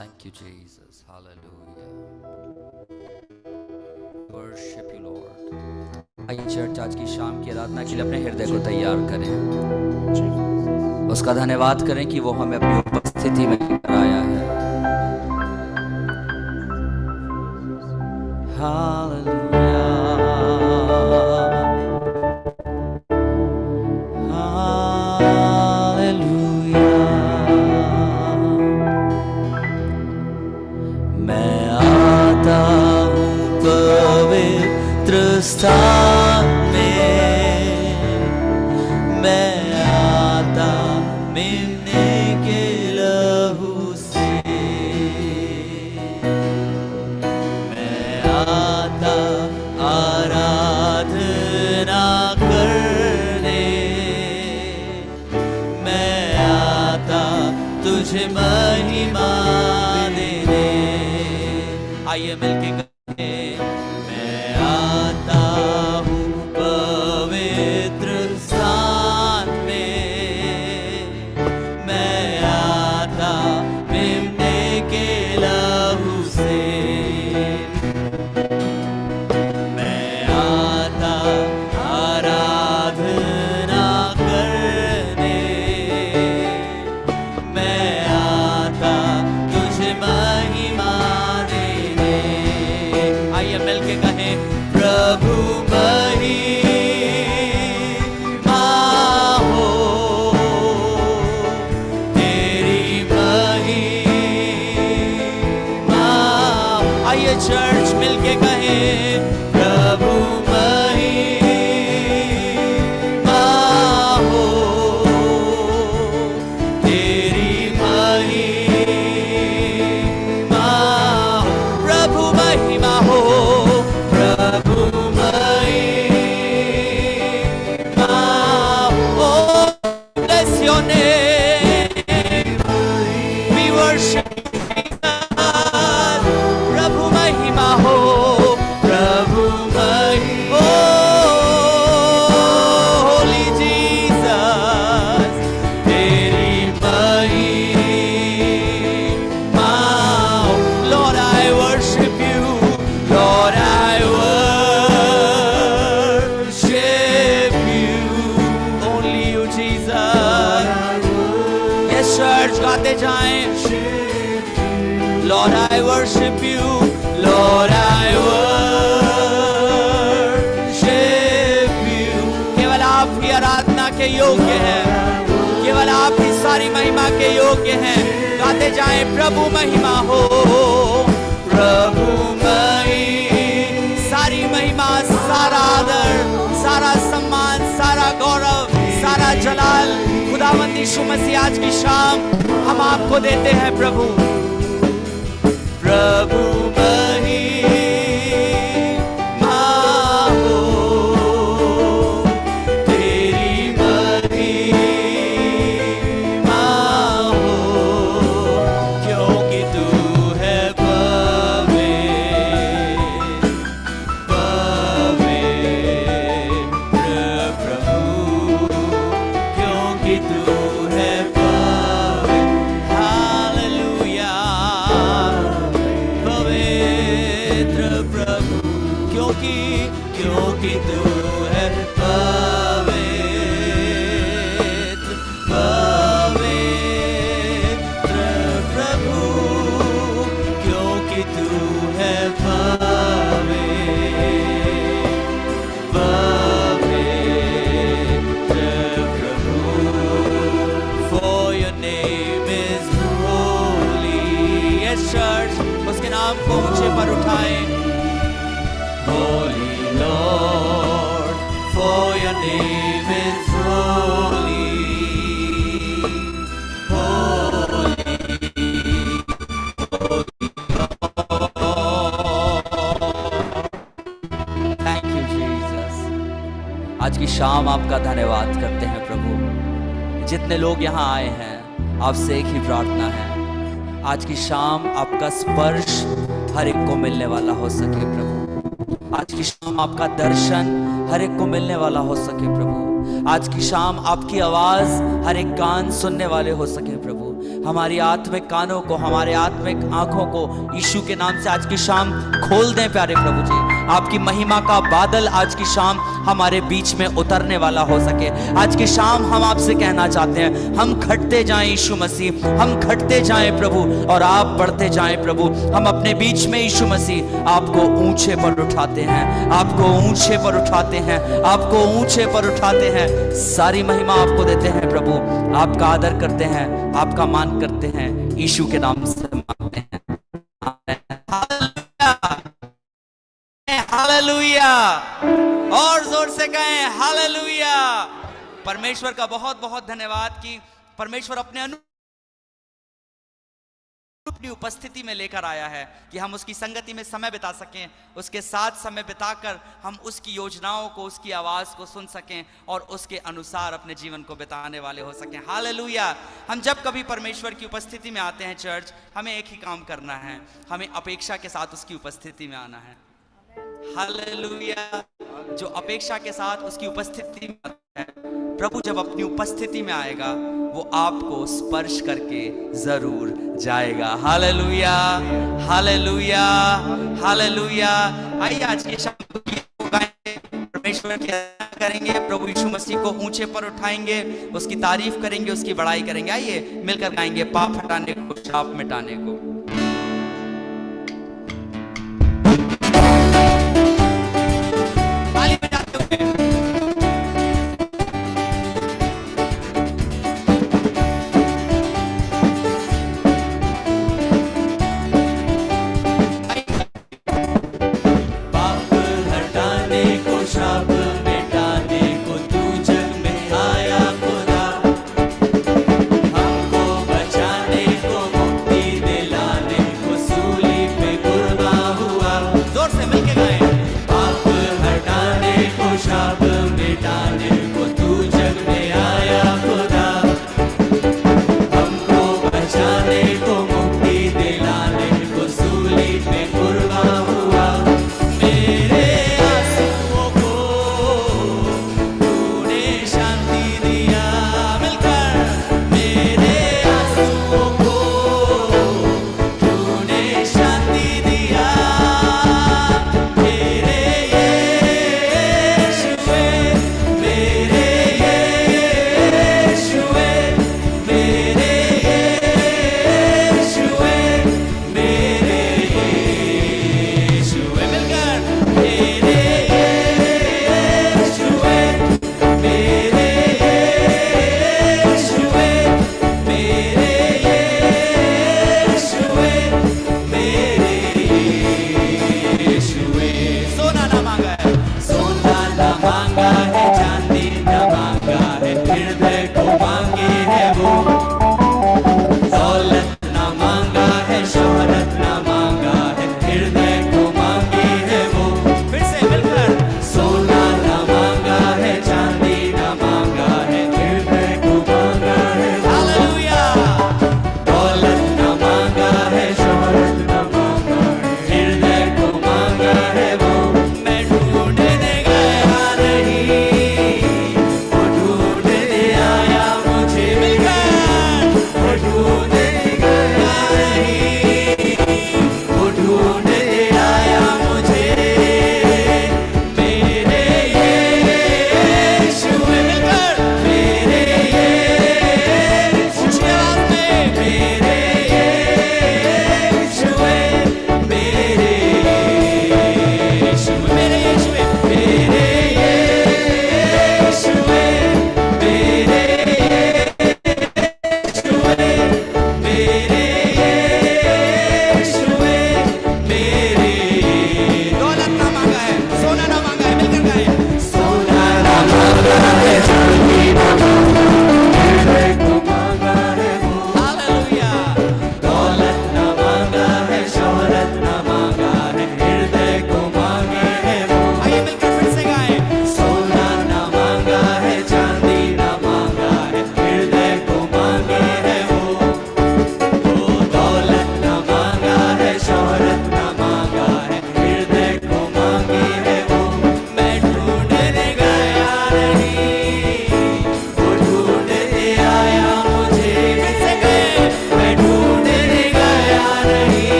Thank you, Jesus. Hallelujah. Worship you, Lord. आइए church आज की शाम की आराधना के लिए अपने हृदय को तैयार करें, उसका धन्यवाद करें कि वो हमें अपनी उपस्थिति में कराया है। Hallelujah, hallelujah. मैं आता हूँ पवित्र स्थान में, मैं आता मिलने के लहू से, मैं आता आराधना करने, मैं आता तुझे महिमा देने। आइए मिलके कहें, मैं आता हूँ पवित्र स्थान में, मैं आता मिलने के लहू से, मैं आता आराधना करने, मैं आता तुझे महिमा देने। आइए मिलके कहें, प्रभु महिमा हो, तेरी महिमा हो। आइए चर्च मिलके कहें, प्रभु महिमा हो, तेरी महिमा हो। प्रभु महिमा हो, प्रभु महिमा हो। Bless your name, we worship God. प्रभु महिमा हो, प्रभु महिमा हो, Holy Jesus, तेरी महिमा हो। Lord, I worship you, Lord, I worship you, only you, Jesus. Yes, church, गाते जाएं, Lord, I worship you, Lord, I worship you. केवल आप ही आराधना के योग्य हैं, केवल आप ही सारी महिमा के योग्य हैं। गाते जाएं, प्रभु महिमा हो, प्रभु सारी महिमा, सारा आदर, सारा सम्मान, सारा गौरव, सारा जलाल खुदावंद यीशु मसीह आज की शाम हम आपको देते हैं प्रभु। प्रभु महिमा हो, तेरी महिमा हो, क्योंकि तू है पवित्र प्रभु, क्योंकि तू है पवित्र। हालेलुया, पवित्र प्रभु, क्योंकि तू है पवित्र, पवित्र प्रभु, क्योंकि तू है पवित्र प्रभु। For your name is holy. Yes, church, उसके नाम को ऊंचे पर उठाएं। Holy Lord, for your name is holy, holy की शाम आपका धन्यवाद करते हैं प्रभु। जितने लोग यहाँ आए हैं, आपसे एक ही प्रार्थना है, आज की शाम आपका स्पर्श हर एक को मिलने वाला हो सके प्रभु। आज की शाम आपका दर्शन हर एक को मिलने वाला हो सके प्रभु। आज की शाम आपकी आवाज हर एक कान सुनने वाले हो सके प्रभु। हमारी आत्मिक कानों को, हमारे आत्मिक आंखों को यीशु के नाम से आज की शाम खोल दें प्यारे प्रभु जी। आपकी महिमा का बादल आज की शाम हमारे बीच में उतरने वाला हो सके। आज की शाम हम आपसे कहना चाहते हैं, हम घटते जाएं यीशु मसीह, हम घटते जाएं प्रभु और आप बढ़ते जाएं प्रभु। हम अपने बीच में यीशु मसीह आपको ऊंचे पर उठाते हैं, आपको ऊंचे पर उठाते हैं, आपको ऊंचे पर उठाते हैं। सारी महिमा आपको देते हैं प्रभु, आपका आदर करते हैं, आपका मान करते हैं, यीशु के नाम से मांगते हैं। हालेलुया, और जोर से कहें हालेलुया। परमेश्वर का बहुत बहुत धन्यवाद कि परमेश्वर अपने अपनी उपस्थिति में लेकर आया है कि हम उसकी संगति में समय बिता सकें, उसके साथ समय बिताकर हम उसकी योजनाओं को, उसकी आवाज को सुन सकें और उसके अनुसार अपने जीवन को बिताने वाले हो सकें। हालेलुया। हम जब कभी परमेश्वर की उपस्थिति में आते हैं चर्च, हमें एक ही काम करना है, हमें अपेक्षा के साथ उसकी उपस्थिति में आना है। हालेलुया। जो अपेक्षा के साथ उसकी उपस्थिति में आता है, प्रभु जब अपनी उपस्थिति में आएगा वो आपको स्पर्श करके जरूर जाएगा। Hallelujah, hallelujah, hallelujah. आइए आज की शाम को गाएंगे, परमेश्वर की आराधना करेंगे, प्रभु यीशु मसीह को ऊंचे पर उठाएंगे, उसकी तारीफ करेंगे, उसकी बड़ाई करेंगे। आइए मिलकर गाएंगे पाप हटाने को, शाप मिटाने को। हमको बचाने को मुक्ति दिला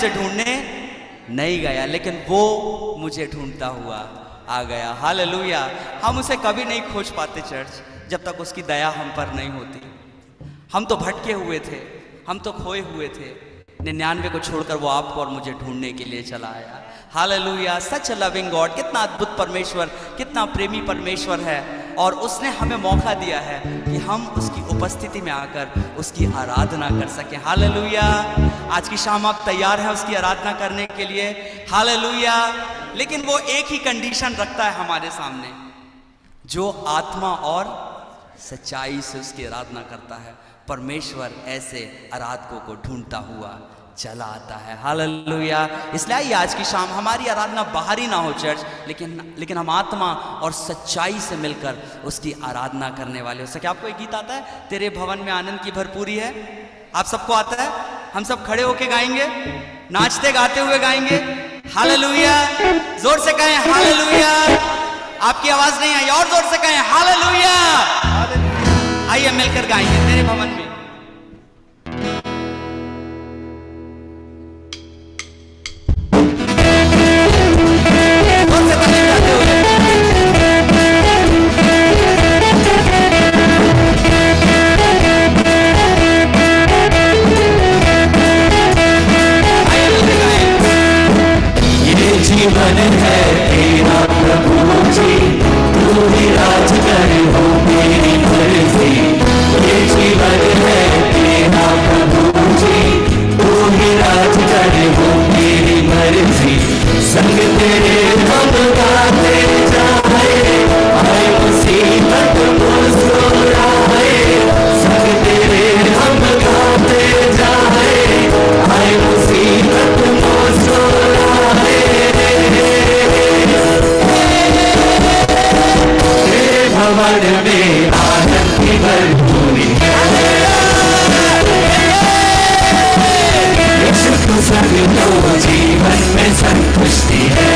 उसे ढूंढने नहीं गया, लेकिन वो मुझे ढूंढता हुआ आ गया। हालेलुया। हम उसे कभी नहीं खोज पाते चर्च, जब तक उसकी दया हम पर नहीं होती। हम तो भटके हुए थे, हम तो खोए हुए थे, 99 को छोड़कर वो आपको और मुझे ढूंढने के लिए चला आया। हालेलुया। सच लविंग गॉड, कितना अद्भुत परमेश्वर, कितना प्रेमी परमेश्वर है, और उसने हमें मौका दिया है कि हम उसकी उपस्थिति में आकर उसकी आराधना कर सकें। हालेलुया। आज की शाम आप तैयार हैं उसकी आराधना करने के लिए? हालेलुया। लेकिन वो एक ही कंडीशन रखता है हमारे सामने, जो आत्मा और सच्चाई से उसकी आराधना करता है, परमेश्वर ऐसे आराधकों को ढूंढता हुआ चला आता है। हालेलुया। इसलिए आज की शाम हमारी आराधना बाहरी ना हो चर्च, लेकिन हम आत्मा और सच्चाई से मिलकर उसकी आराधना करने वाले हो सके। आपको एक गीत आता है, तेरे भवन में आनंद की भरपूरी है? आप सबको आता है? हम सब खड़े होके गाएंगे, नाचते गाते हुए गाएंगे। हालेलुया। जोर से कहें हालेलुया। आपकी आवाज नहीं आई, और जोर से कहें हालेलुया। आइए मिलकर गाएंगे, तेरे भवन में। जीवन है तेरा प्रभु जी, तू ही राज कर हो मेरी मर्जी। ये जीवन है तेरा प्रभु जी, तू ही राज कर हो मेरी मर्जी। संग तेरे हम गाते जाए, आए मुसीबत मुस्कुराए। संग तेरे हम गाते जाए, आए मुसीबत मुस्कुराए। भवन में आनंद की भरपूरी है, यीशु तू संग तो जीवन में संतुष्टि है।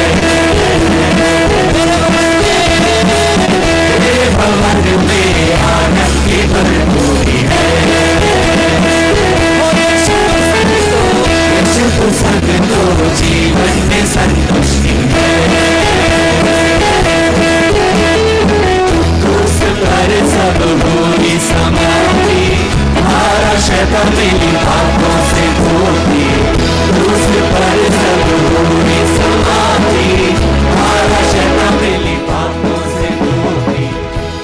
तेरे भवन में आनंद की भरपूरी है, यीशु तू संग तो जीवन में संतुष्टि है। पर सब होगी समाधि, आशा मिली हाथों से धोती। उस पर सब होगी समाधि, आशा मिली हाथों से धोती।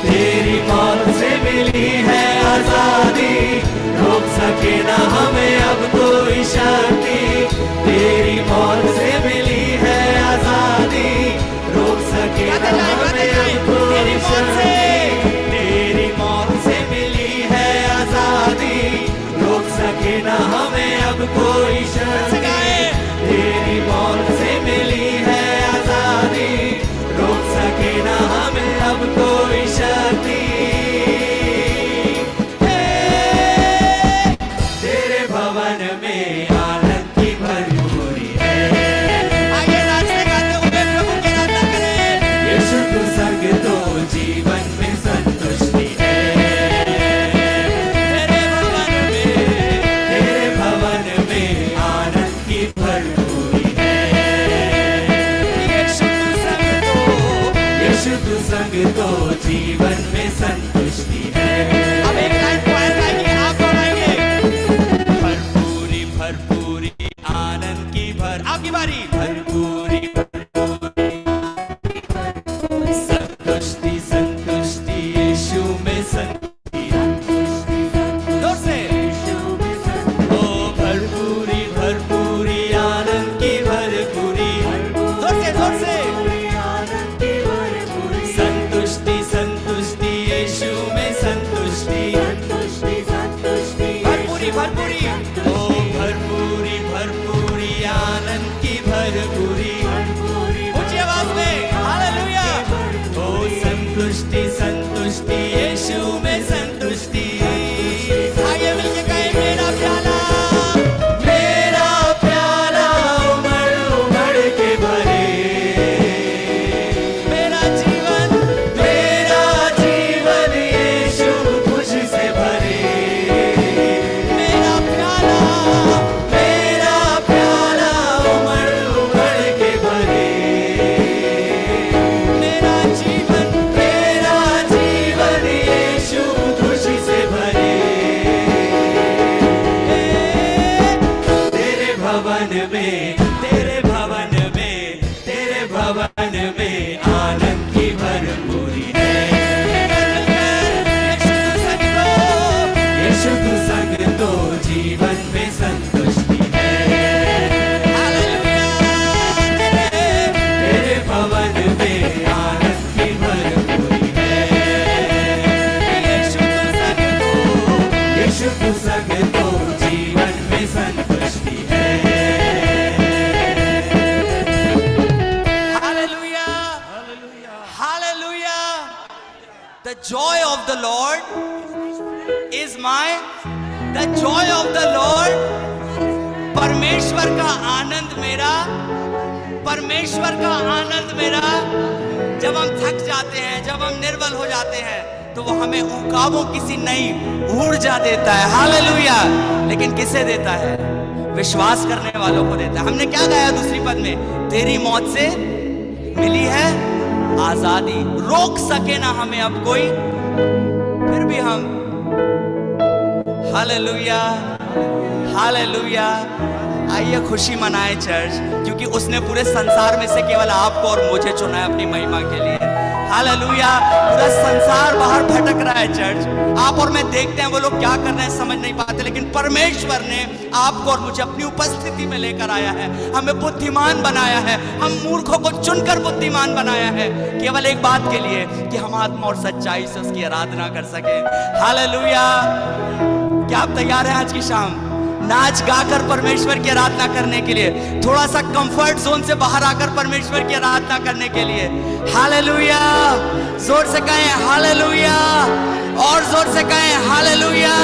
तेरी मौत से मिली है आजादी, रोक सके ना हमें अब कोई शक्ति। तेरी मौत से मिली है आजादी, रोक सके ना हमें अब कोई शक्ति। ना हमें अब कोई शक्ति, तेरी मौत से मिली है आजादी, रोक सके ना हमें अब कोई शक्ति। तेरे भवन में आनंद की भरपूरी है। आगे नाचते गाते हुए प्रभु की आराधना करें। यीशु तू संग तो जीवन में संतुष्टि है। संग तो जीवन में संतुष्टि है। अब एक लाइन को ऐसा गाएंगे, आप गाएंगे। भरपूरी भरपूरी आनंद की भर, आपकी बारी। भरपूरी भरपूरी संतुष्टि संतुष्टि यीशु में संतुष्टि। जोर से ओ भरपूरी भरपूरी आनंद की भरपूरी। जोर से भवन में आनंद की भरपूरी है। यीशु तू संग तो जीवन में संतुष्टि है। तेरे भवन में आनंद की भरपूरी है। यीशु तू संग तो जीवन में संतुष्टि है। The joy of the Lord is the joy of the Lord, परमेश्वर का आनंद मेरा, परमेश्वर का आनंद मेरा। जब हम थक जाते हैं, जब हम निर्बल हो जाते हैं, तो वो हमें उकाबों किसी नई ऊर्जा देता है। हालेलुया। लेकिन किसे देता है? विश्वास करने वालों को देता है। हमने क्या गाया दूसरी पद में? तेरी मौत से मिली है आजादी, रोक सके ना हमें अब कोई, फिर भी हम हालेलुया हालेलुया। आइए खुशी मनाए चर्च, क्योंकि उसने पूरे संसार में से केवल आपको और मुझे चुना है अपनी महिमा के लिए। हालेलुया। पूरा संसार बाहर भटक रहा है चर्च, आप और मैं देखते हैं वो लोग क्या कर रहे हैं समझ नहीं पाते, लेकिन परमेश्वर ने आपको और मुझे अपनी उपस्थिति में लेकर आया है, हमें बुद्धिमान बनाया है, हम मूर्खों को चुनकर बुद्धिमान बनाया है, केवल एक बात के लिए कि हम आत्मा और सच्चाई से उसकी आराधना कर सके। हालेलुया। क्या आप तैयार हैं आज की शाम नाच गाकर परमेश्वर की आराधना करने के लिए, थोड़ा सा कंफर्ट जोन से बाहर आकर परमेश्वर की आराधना करने के लिए? हालेलुया। जोर से कहें हालेलुया, और जोर से कहें हालेलुया।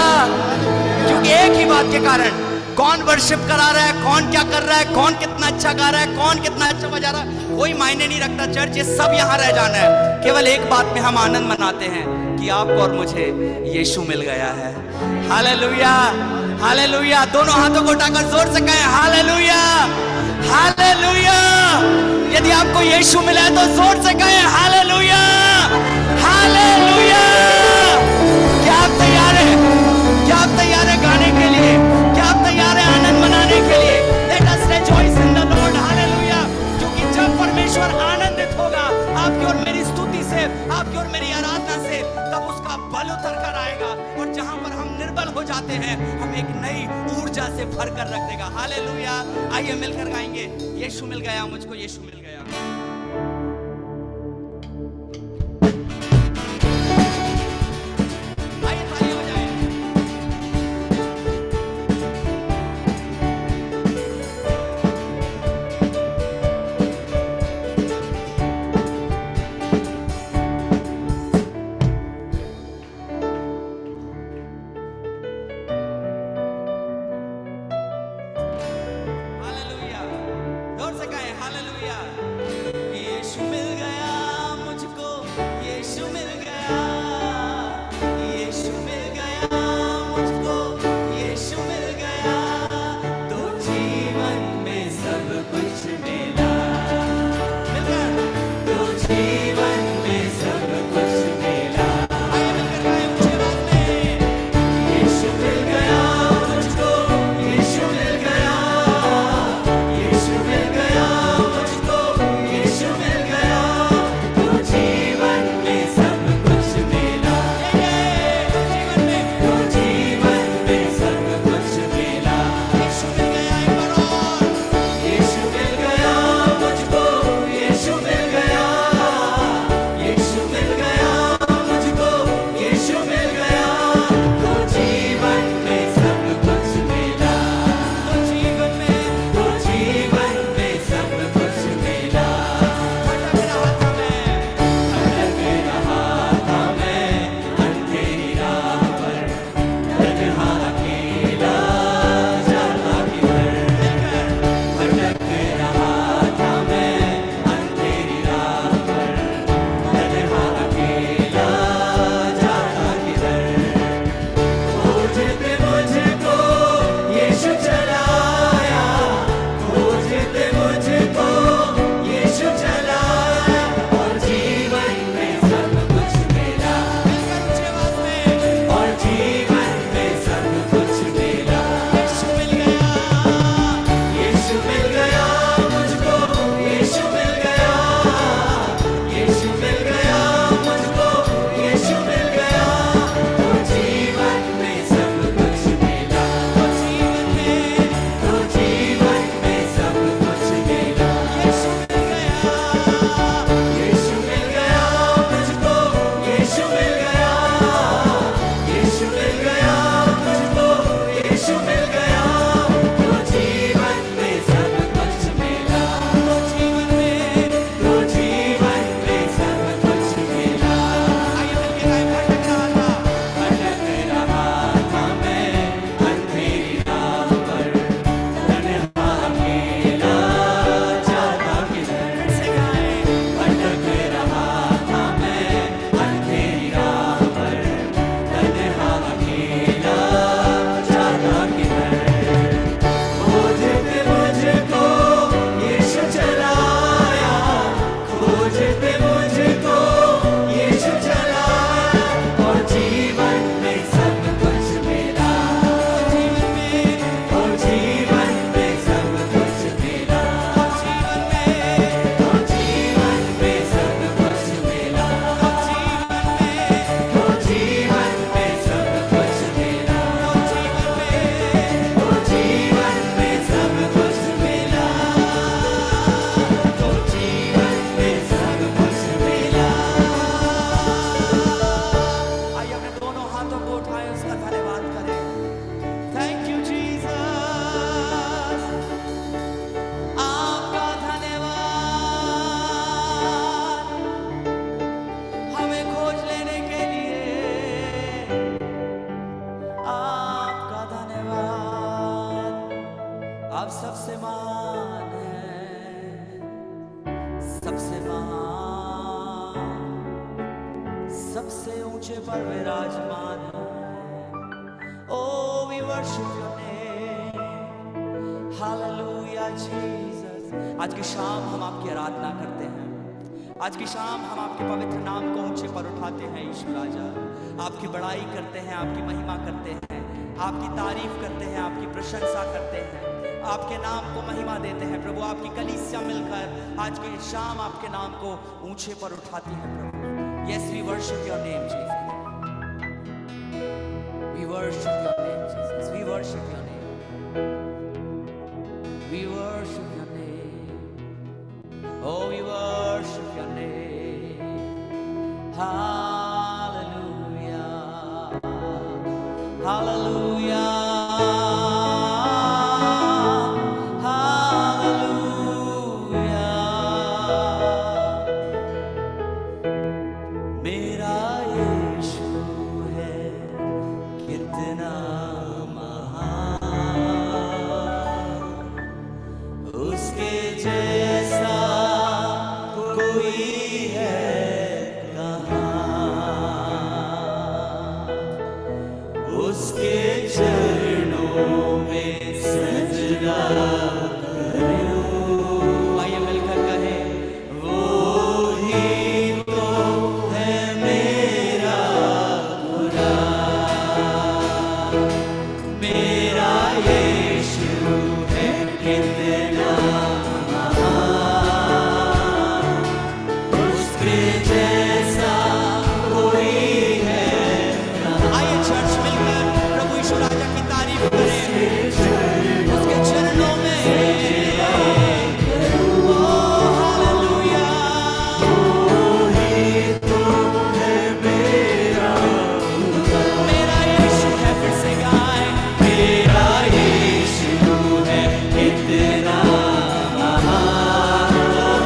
क्योंकि एक ही बात के कारण, कौन वर्शिप करा रहा है, कौन क्या कर रहा है, कौन कितना अच्छा गा रहा है, कौन कितना अच्छा बजा रहा है, कोई मायने नहीं रखता चर्च, ये सब यहाँ रह जाना है। केवल एक बात में हम आनंद मनाते हैं कि आपको और मुझे यीशु मिल गया है। Hallelujah hallelujah. दोनों हाथों को उठाकर जोर से कहें हालेलुया हालेलुया। यदि आपको यीशु मिला है तो जोर से कहें हालेलुया हालेलुया। क्या आप तैयार हैं? क्या आप तैयार हैं गाने के लिए? क्या आप तैयार हैं आनंद मनाने के लिए? Let us rejoice in the Lord. Hallelujah. क्योंकि जब परमेश्वर आनंदित होगा आपकी और मेरी स्तुति से, आपकी और मेरी आराधना से, तब उसका बल उतर कर आएगा, और जहां पर हम निर्बल हो जाते हैं हम एक नई ऊर्जा से भर कर रख देगा। हालेलुया। आइए मिलकर गाएंगे, यीशु मिल गया मुझको, यीशु मिल गया। आइए ताली हो जाए। हालेलुया। जोर से कहें हालेलुया। मुझ पर विराजमान है। O we worship your name, hallelujah Jesus. आज की शाम हम आपकी आराधना करते हैं, आज की शाम हम आपके पवित्र नाम को ऊंचे पर उठाते हैं यीशु राजा। आपकी बड़ाई करते हैं, आपकी महिमा करते हैं, आपकी तारीफ करते हैं, आपकी प्रशंसा करते हैं, आपके नाम को महिमा देते हैं प्रभु। आपकी कलीसिया मिलकर आज की शाम आपके नाम को ऊंचे पर उठाती है प्रभु। Yes we worship your name Jesus, we worship your name Jesus, we worship your name, we worship your name, O we worship your name, hallelujah hallelujah hallelujah. मेरा यीशु है कितना महान, उसके जैसा कोई है कहाँ, उसके चरणों में सजदा करूं। आइए मिलकर कहें, वो ही तो है मेरा खुदा, मेरा यीशु है कितना महान, उसके जैसा कोई है कहाँ। आइए चर्च मिलकर प्रभु यीशु राजा की तारीफ करें, उसके चरणों में ओ हालेलुया। मेरा यीशु है, फिर से गाएं, मेरा यीशु है कितना महान,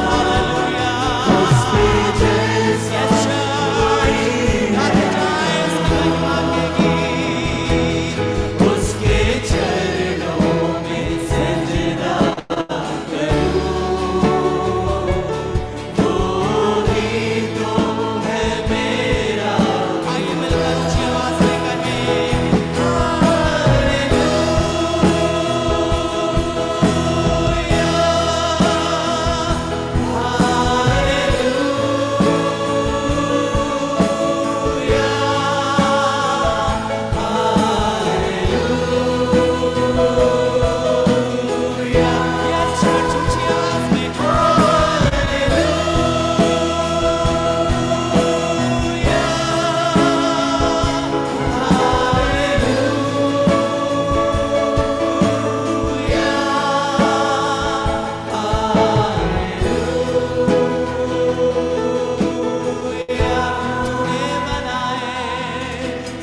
हालेलुया। उसके जैसा कोई गाते जाएं उसकी महिमा के गीत, उसके चरणों में सजदा करूं। वो ही तो है मेरा। आइए मिलकर ऊंची आवाज में कहें, हालेलुया हालेलुया। यस चर्च ऊंची आवाज में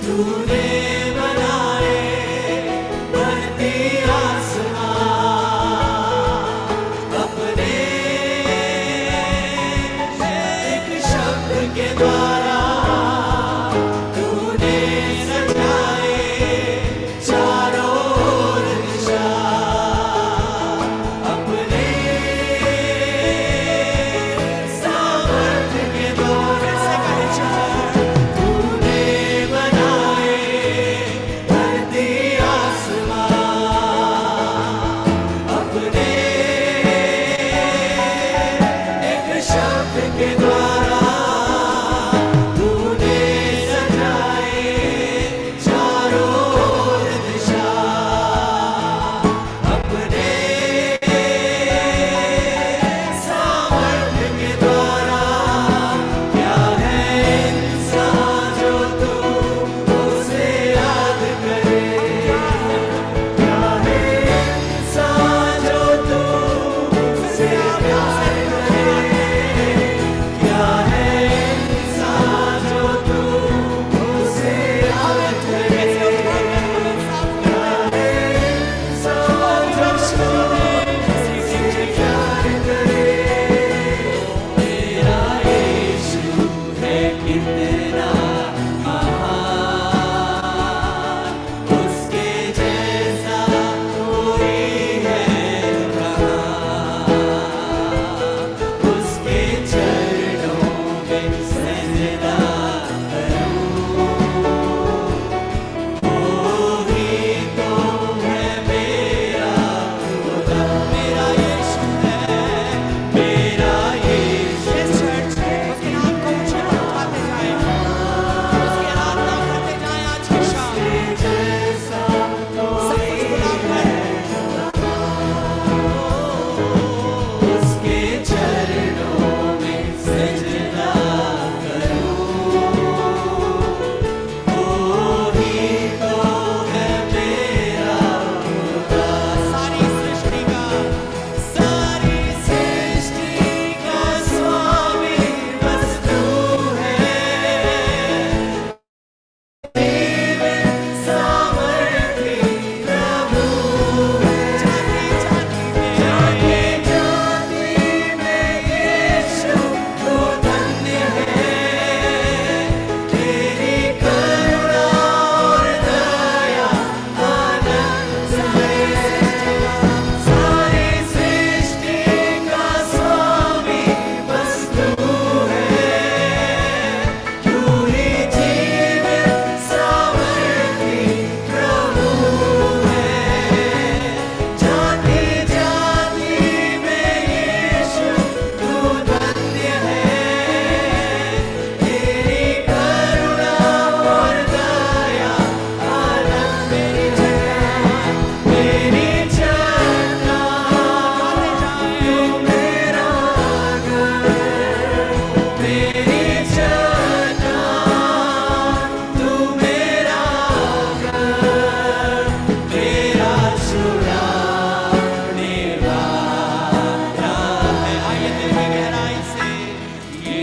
तूने बनाए धरती आसमान, अपने एक शब्द के द्वारा तूने सजाए चारों ओर दिशा, अपने सामर्थ्य के द्वारा। से कहे चर्च, तूने बनाए धरती आसमान, अपने एक शब्द के द्वारा तूने सजाए चारों ओर दिशा, अपने सामर्थ्य के द्वारा। क्या है इंसान जो तू उसे याद करे, क्या है इंसान जो तू उसे प्यार करे, क्या है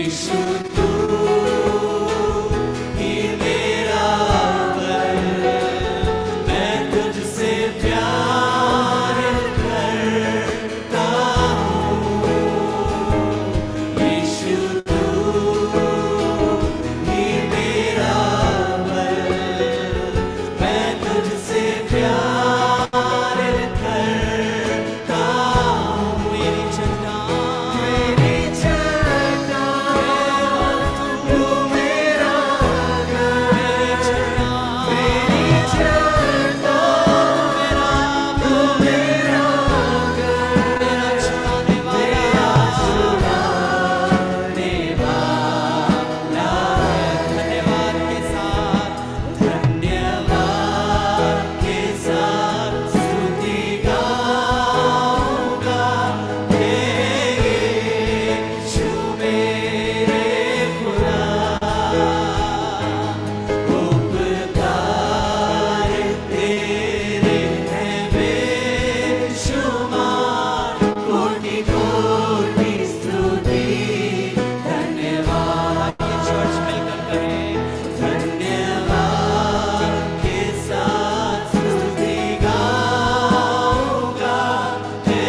यीशु तू ही मेरा वर, मैं तुझसे प्यार करता हूँ। यीशु तू ही मेरा वर, मैं तुझसे प्यार करता हूँ। मेरी चट्टान मेरी चट्टान तू मेरा घर, मेरी चट्टान मेरी चट्टान तू मेरा घर, मेरा छुड़ाने मेरा वाला छुड़ाने वाला है। धन्यवाद के साथ धन्यवाद के साथ स्तुति गाऊंगा, हे यीशु मेरे खुदा। उपकार तेरे हैं बेशुमार, कोटि कोटि स्तुति धन्यवाद। ये चर्च मिलकर करें। धन्यवाद के साथ स्तुति गाऊंगा, हे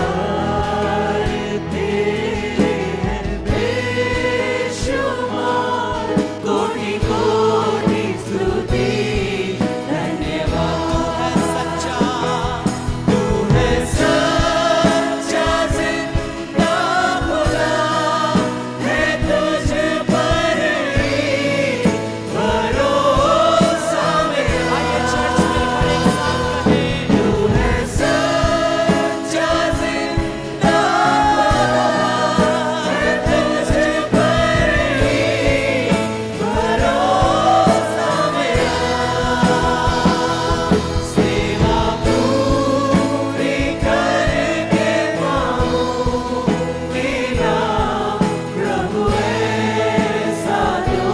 उपकार तेरे हैं बेशुमार, कोटि कोटि स्तुति धन्यवाद। है सच्चा तू है सच्चा जिंदा खुदा, है तुझ पर ही भरोसा मेरा। आइए चर्च मिलकर एक साथ कहें। तू है सच्चा जिंदा खुदा, है तुझ पर ही भरोसा मेरा। सेवा पूरी करके पाऊं मेरा प्रभु ऐसा दो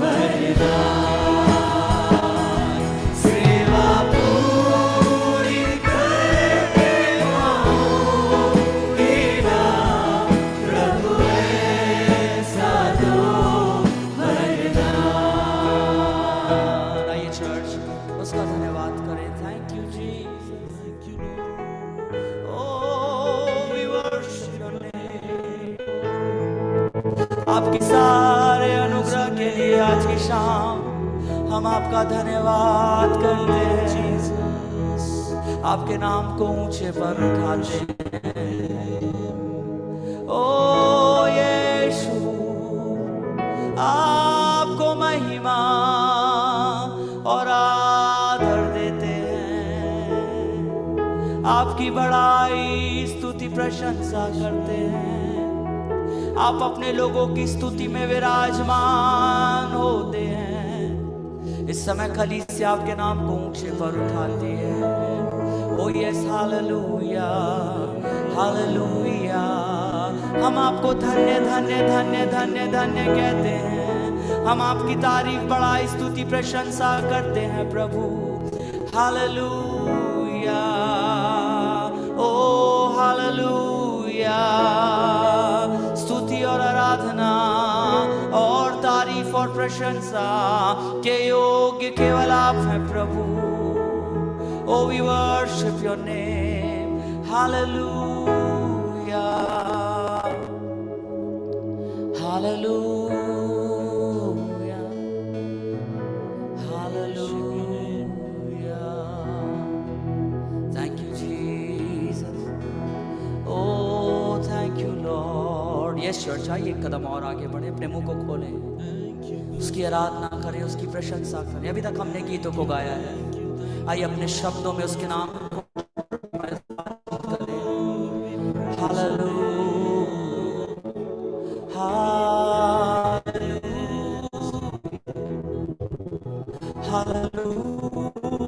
वरदान। सेवा पूरी करके पाऊं मेरा प्रभु ऐसा दो वरदान। आइए चर्च उसका धन्यवाद करें। Thank you Jesus, thank you oh we worship your name. आपके सारे अनुग्रह के लिए आज की शाम हम आपका धन्यवाद करते हैं जीसस। आपके नाम को ऊंचे पर उठाते हैं। ओ यीशु आपको महिमा और आदर देते हैं। आपकी बड़ाई स्तुति प्रशंसा करते हैं। आप अपने लोगों की स्तुति में विराजमान होते हैं। इस समय कलीसिया आपके नाम को ऊंचे पर उठाती है। ओ यस हालेलुया, हालेलुया। हम आपको धन्य धन्य धन्य धन्य धन्य कहते हैं। हम आपकी तारीफ बड़ाई स्तुति प्रशंसा करते हैं प्रभु। Hallelujah, O hallelujah. स्तुति और आराधना और तारीफ और प्रशंसा के योग्य केवल आप हैं प्रभु। Oh, we worship your name. Hallelujah. Hallelujah. Hallelujah. Thank you, Jesus. Oh, thank you, Lord. Yes, church, आइए एक कदम और आगे बढ़े, अपने मुंह को खोलें, उसकी आराधना करें, उसकी प्रशंसा करें। अभी तक हमने गीतों को गाया है, आइए अपने शब्दों में उसके नाम को करें। Hallelujah, hallelujah, hallelujah.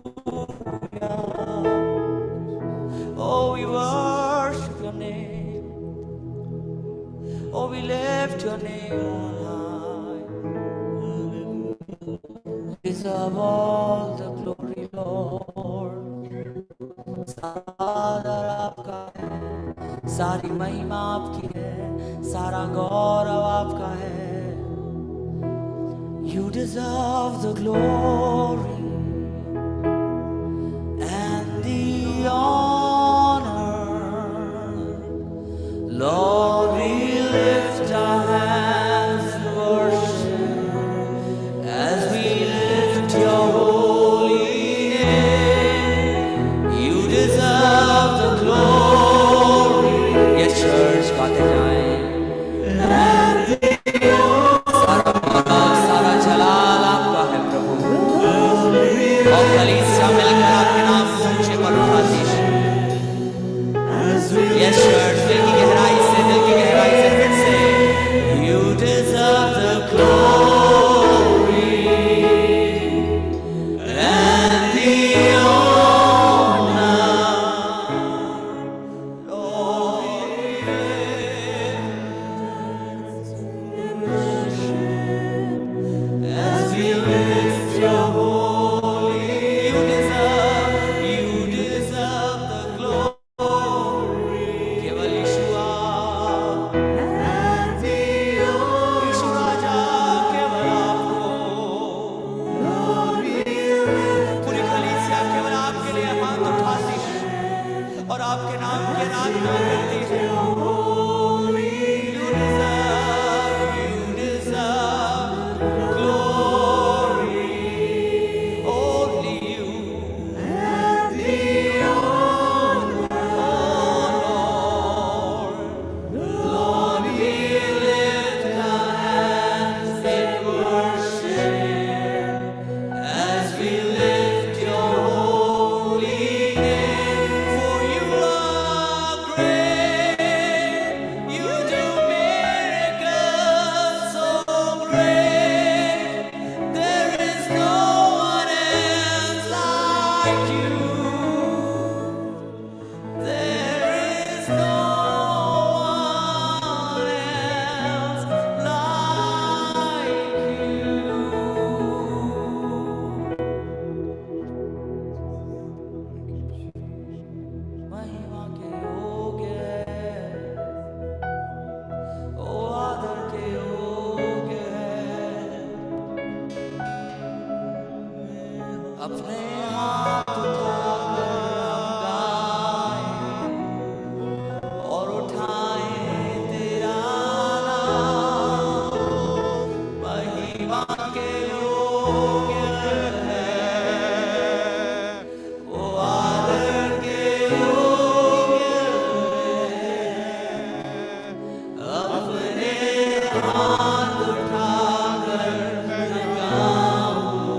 Oh, we worship your name. Oh, we lift your name on high. Deserve all the glory, Lord. आदर आपका है, सारी महिमा आपकी है, सारा गौरव आपका है। You deserve the glory and the honor. Lord, we lift our hands in worship as we lift your holy name. You deserve the glory. Yes, church, गाते जाएं। सारा जलाल आपका है प्रभु, और कलीसिया मिलकर आपके नाम को ऊंचे पर उठाती है। Yes, church, दिल की गहराई से फिर से You deserve the glory and the honor. As we lift your holy, you deserve the glory. केवल यीशुआ, यीशु राजा, केवल आपको, पूरी कलीसिया केवल आपके लिए हाथ उठाती है और आपके नाम की आराधना करती है। You deserve glory, only you. Lord, we lift our hands in worship as we lift your holy name. For you are great, you do miracles so great. There is no one else like you. There is no one else like you. महिमा के योग्य है, ओ आदर के योग्य है। अपने हाथ उठाकर हम गाएं और उठाएं तेरा नाम। महिमा के योग्य है, वो आदर के योग्य है। अपने हाथ उठाकर मैं गाऊं,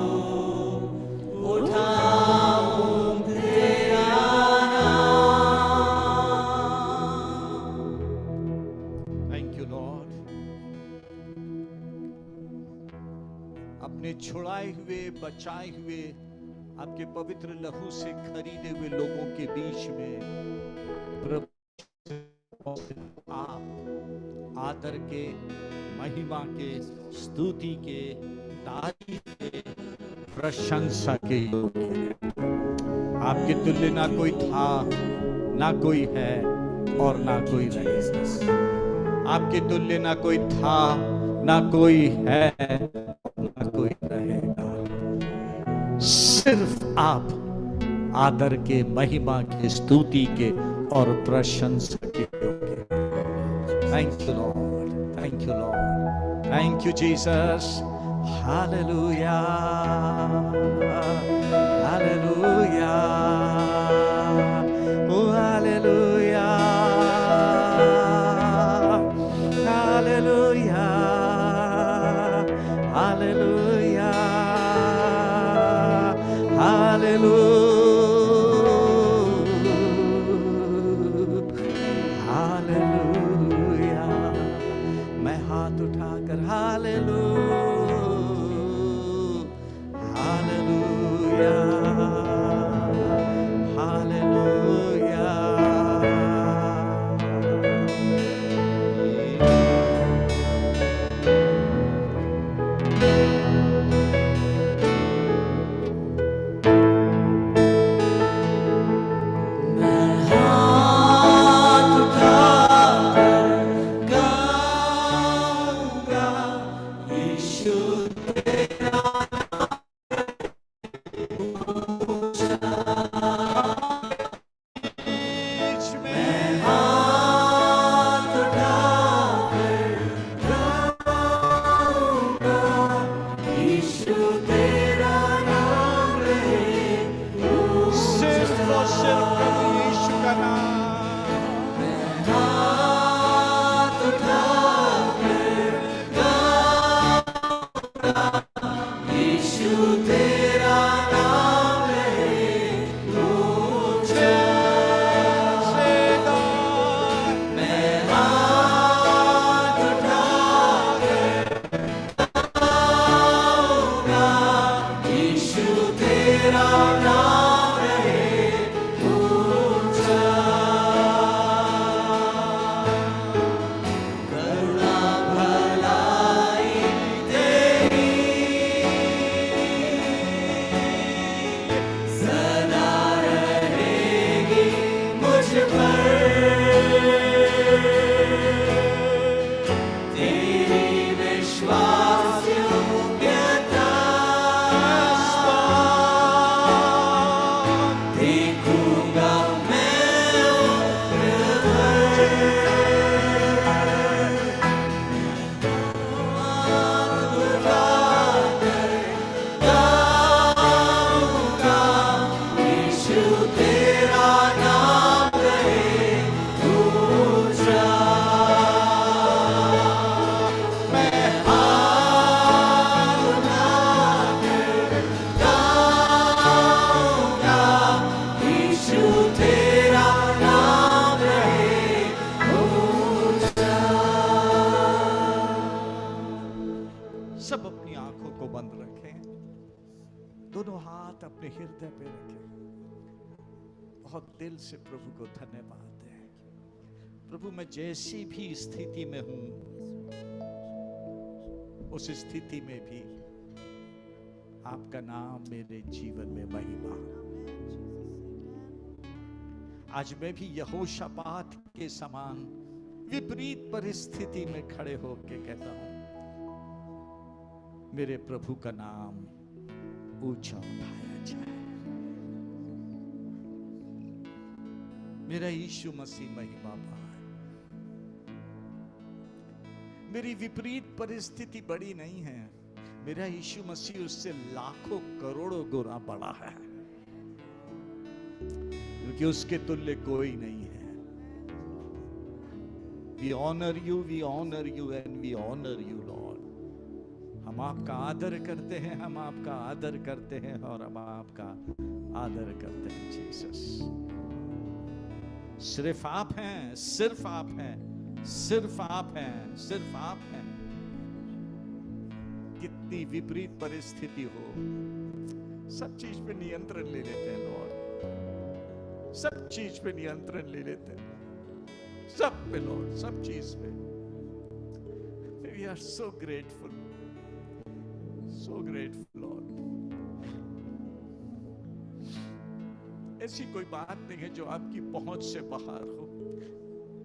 उठाऊं तेरा नाम। Thank you Lord. अपने छुड़ाए हुए, बचाए हुए, आपके पवित्र लहू से खरीदे हुए लोगों के बीच में प्रभु आप आदर के, महिमा के, स्तुति के, तारीफ के, प्रशंसा के योग्य हैं। आपके तुल्य ना कोई था, ना कोई है और ना कोई रहेगा। आपके तुल्य ना कोई था, ना कोई है, ना कोई रहेगा। सिर्फ आप आदर के, महिमा के, स्तुति के और प्रशंसा के योग्य। Thank you Lord, thank you Lord, thank you Jesus. Hallelujah, hallelujah, O hallelujah, hallelujah, hallelujah, hallelujah. मैं हाथ उठाकर हालेलुया, हालेलुया, दोनों हाथ अपने हृदय पे रखें। बहुत दिल से प्रभु को धन्यवाद दें। प्रभु, मैं जैसी भी स्थिति में हूं, उस स्थिति में भी आपका नाम मेरे जीवन में महिमा। आज मैं भी यहोशापात के समान विपरीत परिस्थिति में खड़े होकर कहता हूं, मेरे प्रभु का नाम ऊंचा उठाया जाए। मेरा यीशु मसीह महिमा पाए। मेरी विपरीत परिस्थिति बड़ी नहीं है, मेरा यीशु मसीह उससे लाखों करोड़ों गुना बड़ा है, क्योंकि उसके तुल्य कोई नहीं है। We honor you and we honor you, Lord. हम आपका आदर करते हैं, हम आपका आदर करते हैं और हम आपका आदर करते हैं जीसस। सिर्फ आप हैं, सिर्फ आप हैं, सिर्फ आप हैं, सिर्फ आप हैं। कितनी विपरीत परिस्थिति हो, सब चीज पे नियंत्रण ले लेते हैं लॉर्ड, सब चीज पे नियंत्रण ले लेते हैं, सब पे लॉर्ड, सब चीज पे। We are so grateful, so grateful Lord. ऐसी कोई बात नहीं है जो आपकी पहुंच से बाहर हो,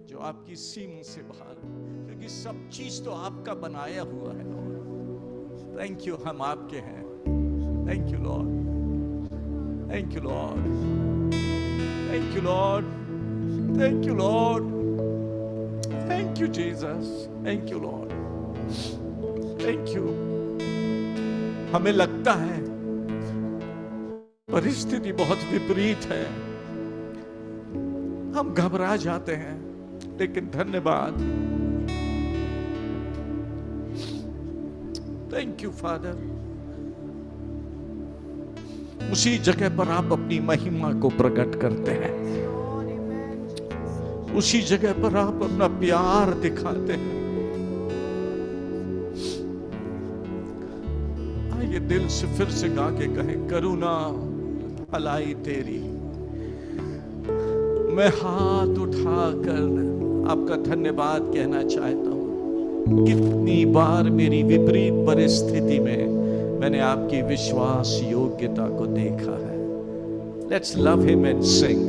जो आपकी सीमा से बाहर हो, क्योंकि सब चीज तो आपका बनाया हुआ है लॉर्ड। थैंक यू, हम आपके हैं। Thank you Lord, thank you Lord, thank you Lord, thank you Lord, thank you Jesus, thank you Lord, thank you. हमें लगता है परिस्थिति बहुत विपरीत है, हम घबरा जाते हैं, लेकिन धन्यवाद, थैंक यू फादर। उसी जगह पर आप अपनी महिमा को प्रकट करते हैं, उसी जगह पर आप अपना प्यार दिखाते हैं। आइए दिल से फिर से गा के कहें, करुणा भलाई तेरी। मैं हाथ उठाकर आपका धन्यवाद कहना चाहता हूं। कितनी बार मेरी विपरीत परिस्थिति में मैंने आपकी विश्वास योग्यता को देखा है। Let's love him and Singh.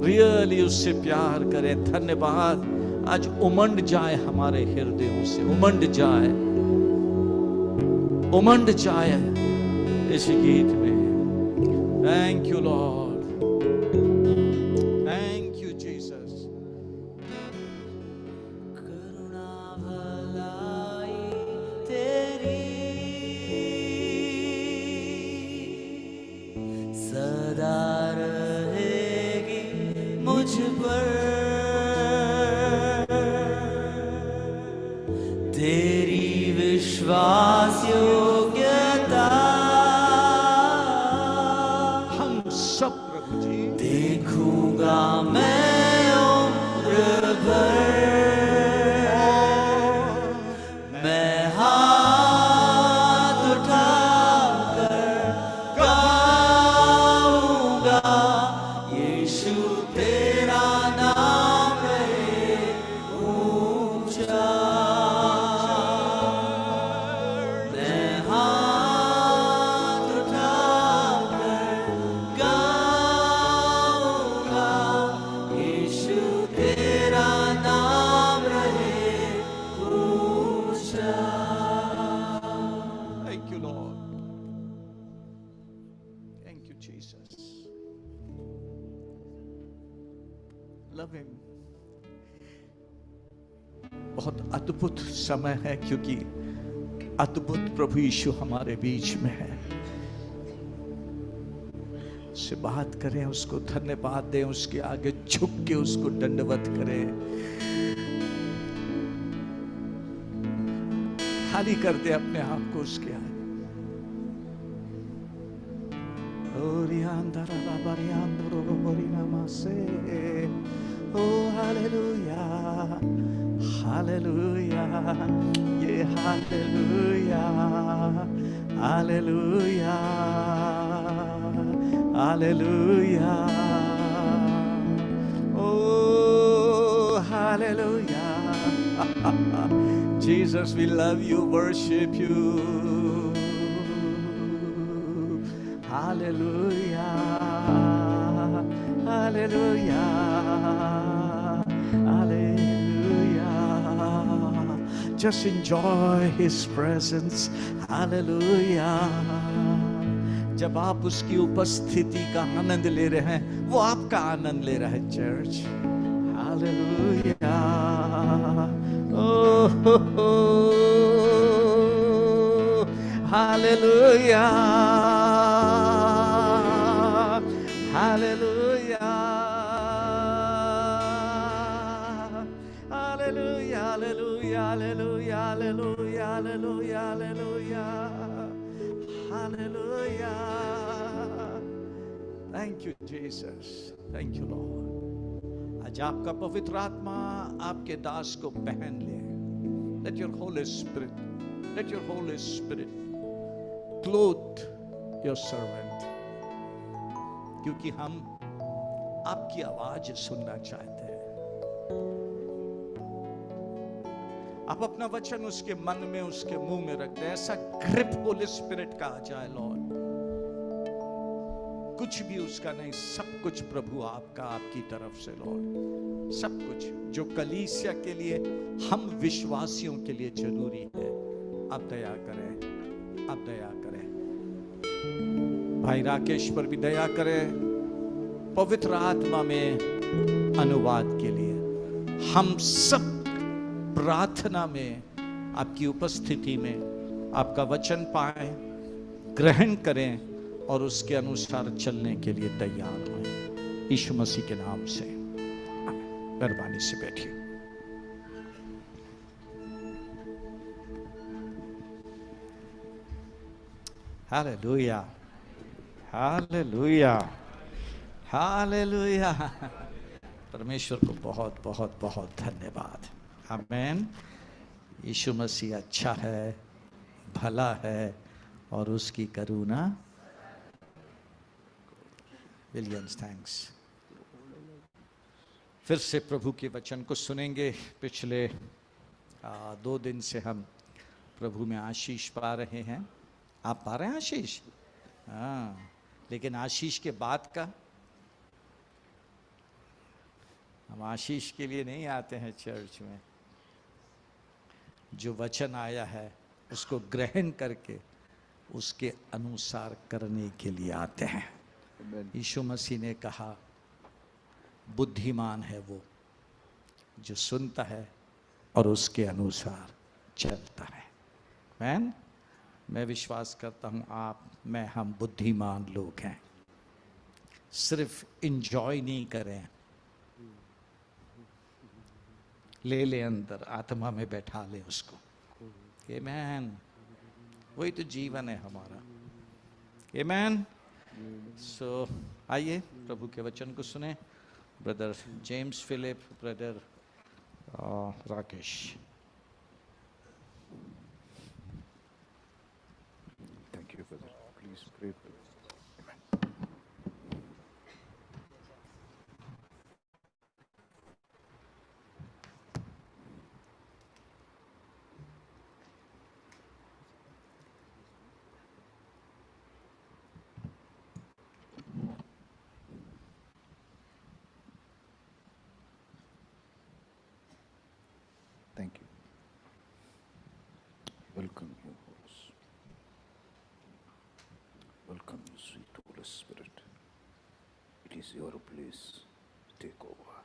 Really उससे प्यार करें। धन्यवाद आज उमंड जाए हमारे हृदयों से, उमंड जाए, उमंड जाए इस गीत में। Thank you Lord, thank you Jesus. करुणा भलाई तेरी सदा रहेगी मुझ पर, तेरी विश्वास योग्यता हम सब प्रभु जी देखूंगा मैं उम्र भर। मैं हाथ उठाकर गाऊंगा, यीशु तेरा नाम रहे ऊंचा। मैं हाथ उठाकर गाऊंगा, यीशु तेरा नाम रहे ऊंचा। Thank you Lord, thank you Jesus. Love him. बहुत अद्भुत समय है, क्योंकि अद्भुत प्रभु यीशु हमारे बीच में है। उससे बात करें, उसको धन्यवाद दें, उसके आगे झुक के उसको दंडवत करें। खाली कर दे अपने आप को उसके आगे। ओ हालेलुया, हालेलुया, ये hallelujah, Hallelujah. Hallelujah. Oh, hallelujah. Jesus, we love you, worship you. Hallelujah. Hallelujah. Hallelujah. Just enjoy His presence. Hallelujah. जब आप उसकी उपस्थिति का आनंद ले रहे हैं, वो आपका आनंद ले रहा है church. Hallelujah. Hallelujah. Hallelujah. Hallelujah. Hallelujah. Hallelujah. Hallelujah. Hallelujah. Hallelujah. Thank you, Jesus. Thank you, Lord. आज आपका पवित्र आत्मा आपके दास को पहन ले. Let your Holy Spirit clothe your servant. क्योंकि हम आपकी आवाज सुनना चाहते हैं. आप अपना वचन उसके मन में, उसके मुंह में रखते हैं. ऐसा ग्रिप होली स्पिरिट का आ जाए लॉर्ड. कुछ भी उसका नहीं, सब कुछ प्रभु आपका, आपकी तरफ से लॉर्ड. सब कुछ जो कलीसिया के लिए, हम विश्वासियों के लिए जरूरी है. आप दया करें, आप दया करें. भाई राकेश पर भी दया करें. पवित्र आत्मा में अनुवाद के लिए हम सब प्रार्थना में आपकी उपस्थिति में आपका वचन पाएं, ग्रहण करें और उसके अनुसार चलने के लिए तैयार हों. यीशु मसीह के नाम से मेहरबानी से बैठिए. हालेलुया. हालेलुया. हालेलुया. परमेश्वर को बहुत बहुत बहुत धन्यवाद. आमेन. यीशु मसीह अच्छा है, भला है और उसकी करुणा. Williams thanks. फिर से प्रभु के वचन को सुनेंगे. पिछले 2 दिन से हम प्रभु में आशीष पा रहे हैं. आप पा रहे हैं आशीष? हाँ. लेकिन आशीष के बाद का, हम आशीष के लिए नहीं आते हैं चर्च में. जो वचन आया है उसको ग्रहण करके उसके अनुसार करने के लिए आते हैं. यीशु मसीह ने कहा, बुद्धिमान है वो जो सुनता है और उसके अनुसार चलता है. मैं विश्वास करता हूँ आप, मैं, हम बुद्धिमान लोग हैं. सिर्फ इंजॉय नहीं करें, ले ले अंदर, आत्मा में बैठा ले उसको. आमेन. वही तो जीवन है हमारा. आमेन. सो आइए प्रभु के वचन को सुने. Brother James Philip, brother Rakesh. Thank you, brother. Please pray. Thank you. Welcome you, host. Welcome you, sweet Holy Spirit. It is your place. Take over.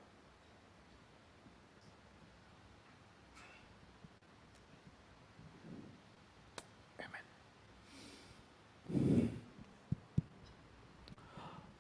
Amen.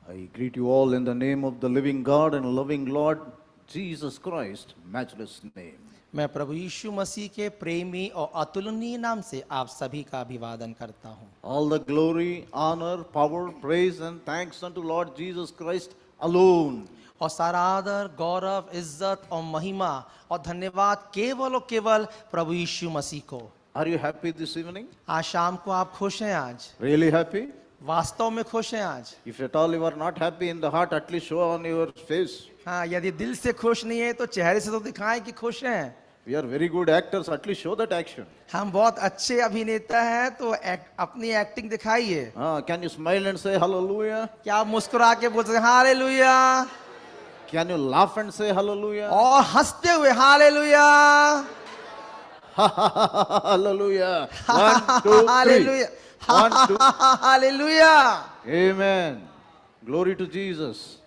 I greet you all in the name of the living God and loving Lord Jesus Christ, matchless name. मैं प्रभु यीशु मसीह के प्रेमी और अतुलनीय नाम से आप सभी का अभिवादन करता हूँ. All the glory, honor, power, praise and thanks unto Lord Jesus Christ alone. और सारा आदर, गौरव, इज्जत और महिमा और धन्यवाद केवल और केवल प्रभु यीशु मसीह को. Are you happy this evening? आज शाम को आप खुश हैं? आज Really happy? वास्तव में खुश हैं आज? If at all you are not happy in the heart, at least show on your face. हाँ, यदि दिल से खुश नहीं है तो चेहरे से तो दिखाएं कि खुश हैं। We are very good actors, at least show that action. हम बहुत अच्छे अभिनेता हैं तो अपनी एक्टिंग दिखाइए। Can you smile and say hallelujah? क्या आप मुस्कुरा के बोल सकते हैं hallelujah? Can you laugh and say hallelujah? और हंसते हुए hallelujah? Hallelujah. 1, 2, 3. Hallelujah, 1, 2. Hallelujah. Amen. Glory to Jesus.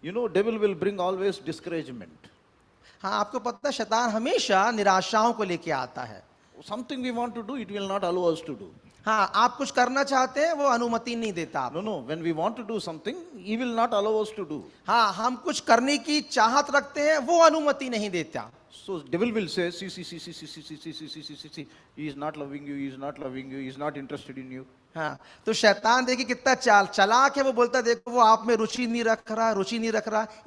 You know, devil will bring always discouragement. हाँ, आपको पता है शैतान हमेशा निराशाओं को लेके आता है। Something we want to do, it will not allow us to do. हाँ, आप कुछ करना चाहते हैं वो अनुमति नहीं देता आप। No, when we want to do something, he will not allow us to do. हाँ, हम कुछ करने की चाहत रखते हैं वो अनुमति नहीं देता। So devil will say, see, he is not loving you, he is not loving you, he is not interested in you. हाँ, तो शैतान देखिए कितना चालाक है, वो बोलता है देखो वो आप में रुचि नहीं रख रहा,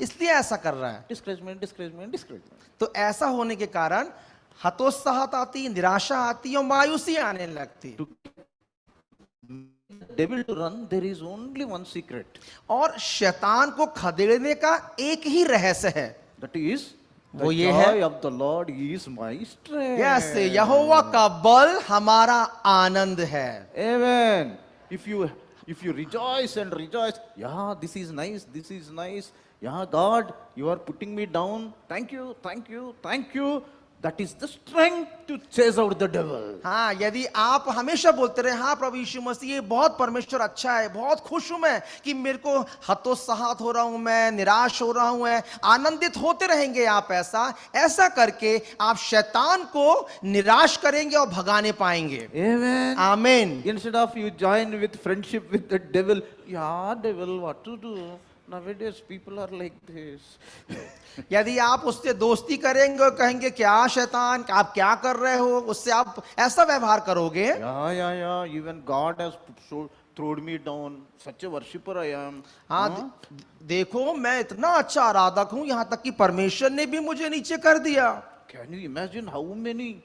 इसलिए ऐसा कर रहा है। Discouragement. तो ऐसा होने के कारण हतोत्साहत आती, निराशा आती और मायूसी आने लगती। Devil to run, there is only one secret. और शैतान को खदेड़ने का एक ही रहस्य है, That is, the वो ये है, joy of the Lord is my strength. Yes, यहोवा का बल हमारा आनंद है। Amen. If you rejoice and rejoice, yeah, this is nice. Yeah, God, you are putting me down. Thank you. That is the strength to chase out the devil. हाँ, यदि आप हमेशा बोलते रहे हाँ प्रभु यीशु मसीह ये बहुत परमेश्वर अच्छा है, बहुत खुश हूं मैं कि मेरे को हतोत्साहित हो रहा हूं, मैं निराश हो रहा हूं, आनंदित होते रहेंगे आप, ऐसा करके आप शैतान को निराश करेंगे और भगाने पाएंगे। Amen. आमीन। Instead of you join with friendship with the devil, yeah, devil, what to do? Nowadays people are like this. यदि आप उससे दोस्ती करेंगे और कहेंगे क्या शैतान आप क्या कर रहे हो, उससे आप ऐसा व्यवहार करोगे, Yeah. Even God has thrown me down. Such a worshipper I am. हाँ, देखो मैं इतना अच्छा आराधक हूं, यहां तक कि परमेश्वर ने भी मुझे नीचे कर दिया। Can you imagine how many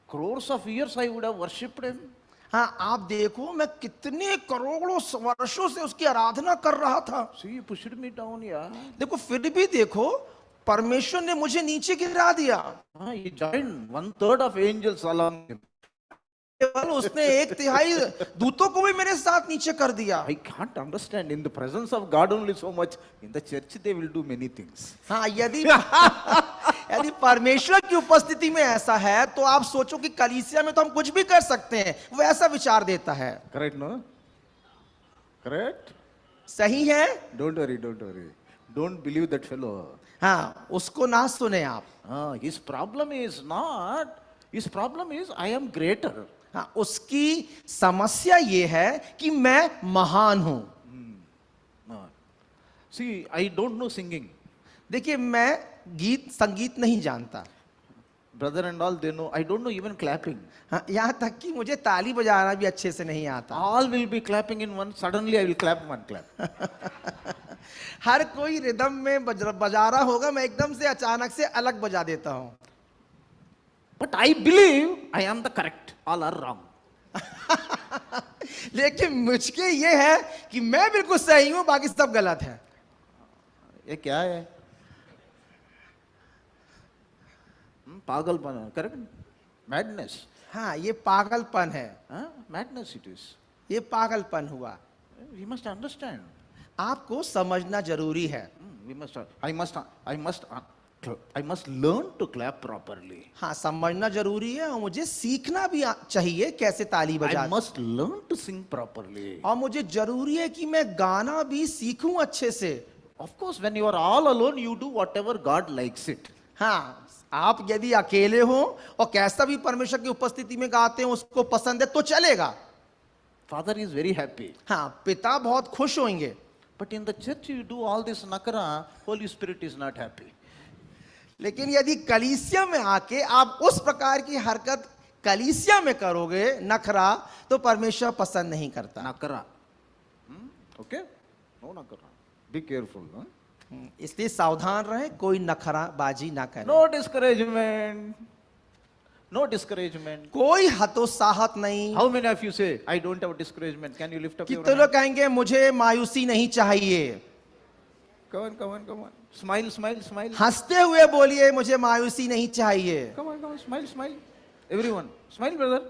crores of years I would have worshipped him? हाँ, आप देखो मैं कितने करोड़ों वर्षों से उसकी आराधना कर रहा था। See, he pushed me down, yeah. देखो फिर भी देखो परमेश्वर ने मुझे नीचे गिरा दिया। He joined 1/3 of angels along him. केवल उसने 1/3 दूतों को भी मेरे साथ नीचे कर दिया। I can't understand. In the presence of God only so much. In the church they will do many things. हाँ, यदि परमेश्वर की उपस्थिति में ऐसा है तो आप सोचो कि कलीसिया में तो हम कुछ भी कर सकते हैं, वो ऐसा विचार देता है। Correct, no? Correct? सही है? Don't worry. Don't believe that fellow. हाँ, उसको ना सुने आप। His problem is I am greater. हाँ, उसकी समस्या ये है कि मैं महान हूं। See, I don't know singing. देखिए मैं संगीत नहीं जानता। Brother and all, they know. I don't know even clapping. हाँ, यहाँ तक कि मुझे ताली बजाना भी अच्छे से नहीं आता। All will be clapping in one. Suddenly I will clap one clap. हर कोई रिदम में बजा रहा होगा, मैं एकदम से अचानक से अलग बजा देता हूँ। But I believe I am the correct. All are wrong. लेकिन मुझके ये है कि मैं बिल्कुल सही हूँ, बाकी सब गलत है। ये क्या है? पागलपन, करेक्ट? मैडनेस। हाँ, ये पागलपन है। Madness it is. ये पागलपन हुआ। We must understand. आपको समझना जरूरी है। I must learn to clap properly. हाँ, समझना जरूरी है और मुझे सीखना भी चाहिए कैसे ताली I बजाना। must learn to sing properly. और मुझे जरूरी है कि मैं गाना भी सीखूं अच्छे से। Of course, when you are all alone, you do whatever God likes it. हाँ, आप यदि अकेले हो और कैसा भी परमेश्वर की उपस्थिति में गाते हो उसको पसंद है तो चलेगा। Father is very happy. हाँ, पिता बहुत खुश होंगे। But in the church you do all this nakara, Holy Spirit is not happy. लेकिन यदि कलीसिया में आके आप उस प्रकार की हरकत कलीसिया में करोगे, नखरा, तो परमेश्वर पसंद नहीं करता। Nakara. Okay? No nakara. Be careful. इसलिए सावधान रहे, कोई नखराबाजी ना करे। No discouragement. No discouragement. कोई हतोत्साहत नहीं। How many of you say, I don't have discouragement? Can you lift up your कितने लोग hand? कहेंगे मुझे मायूसी नहीं चाहिए? Come on, come on, come on. Smile, smile, smile. हंसते हुए बोलिए मुझे मायूसी नहीं चाहिए। Come on, smile, smile. Everyone, smile, brother.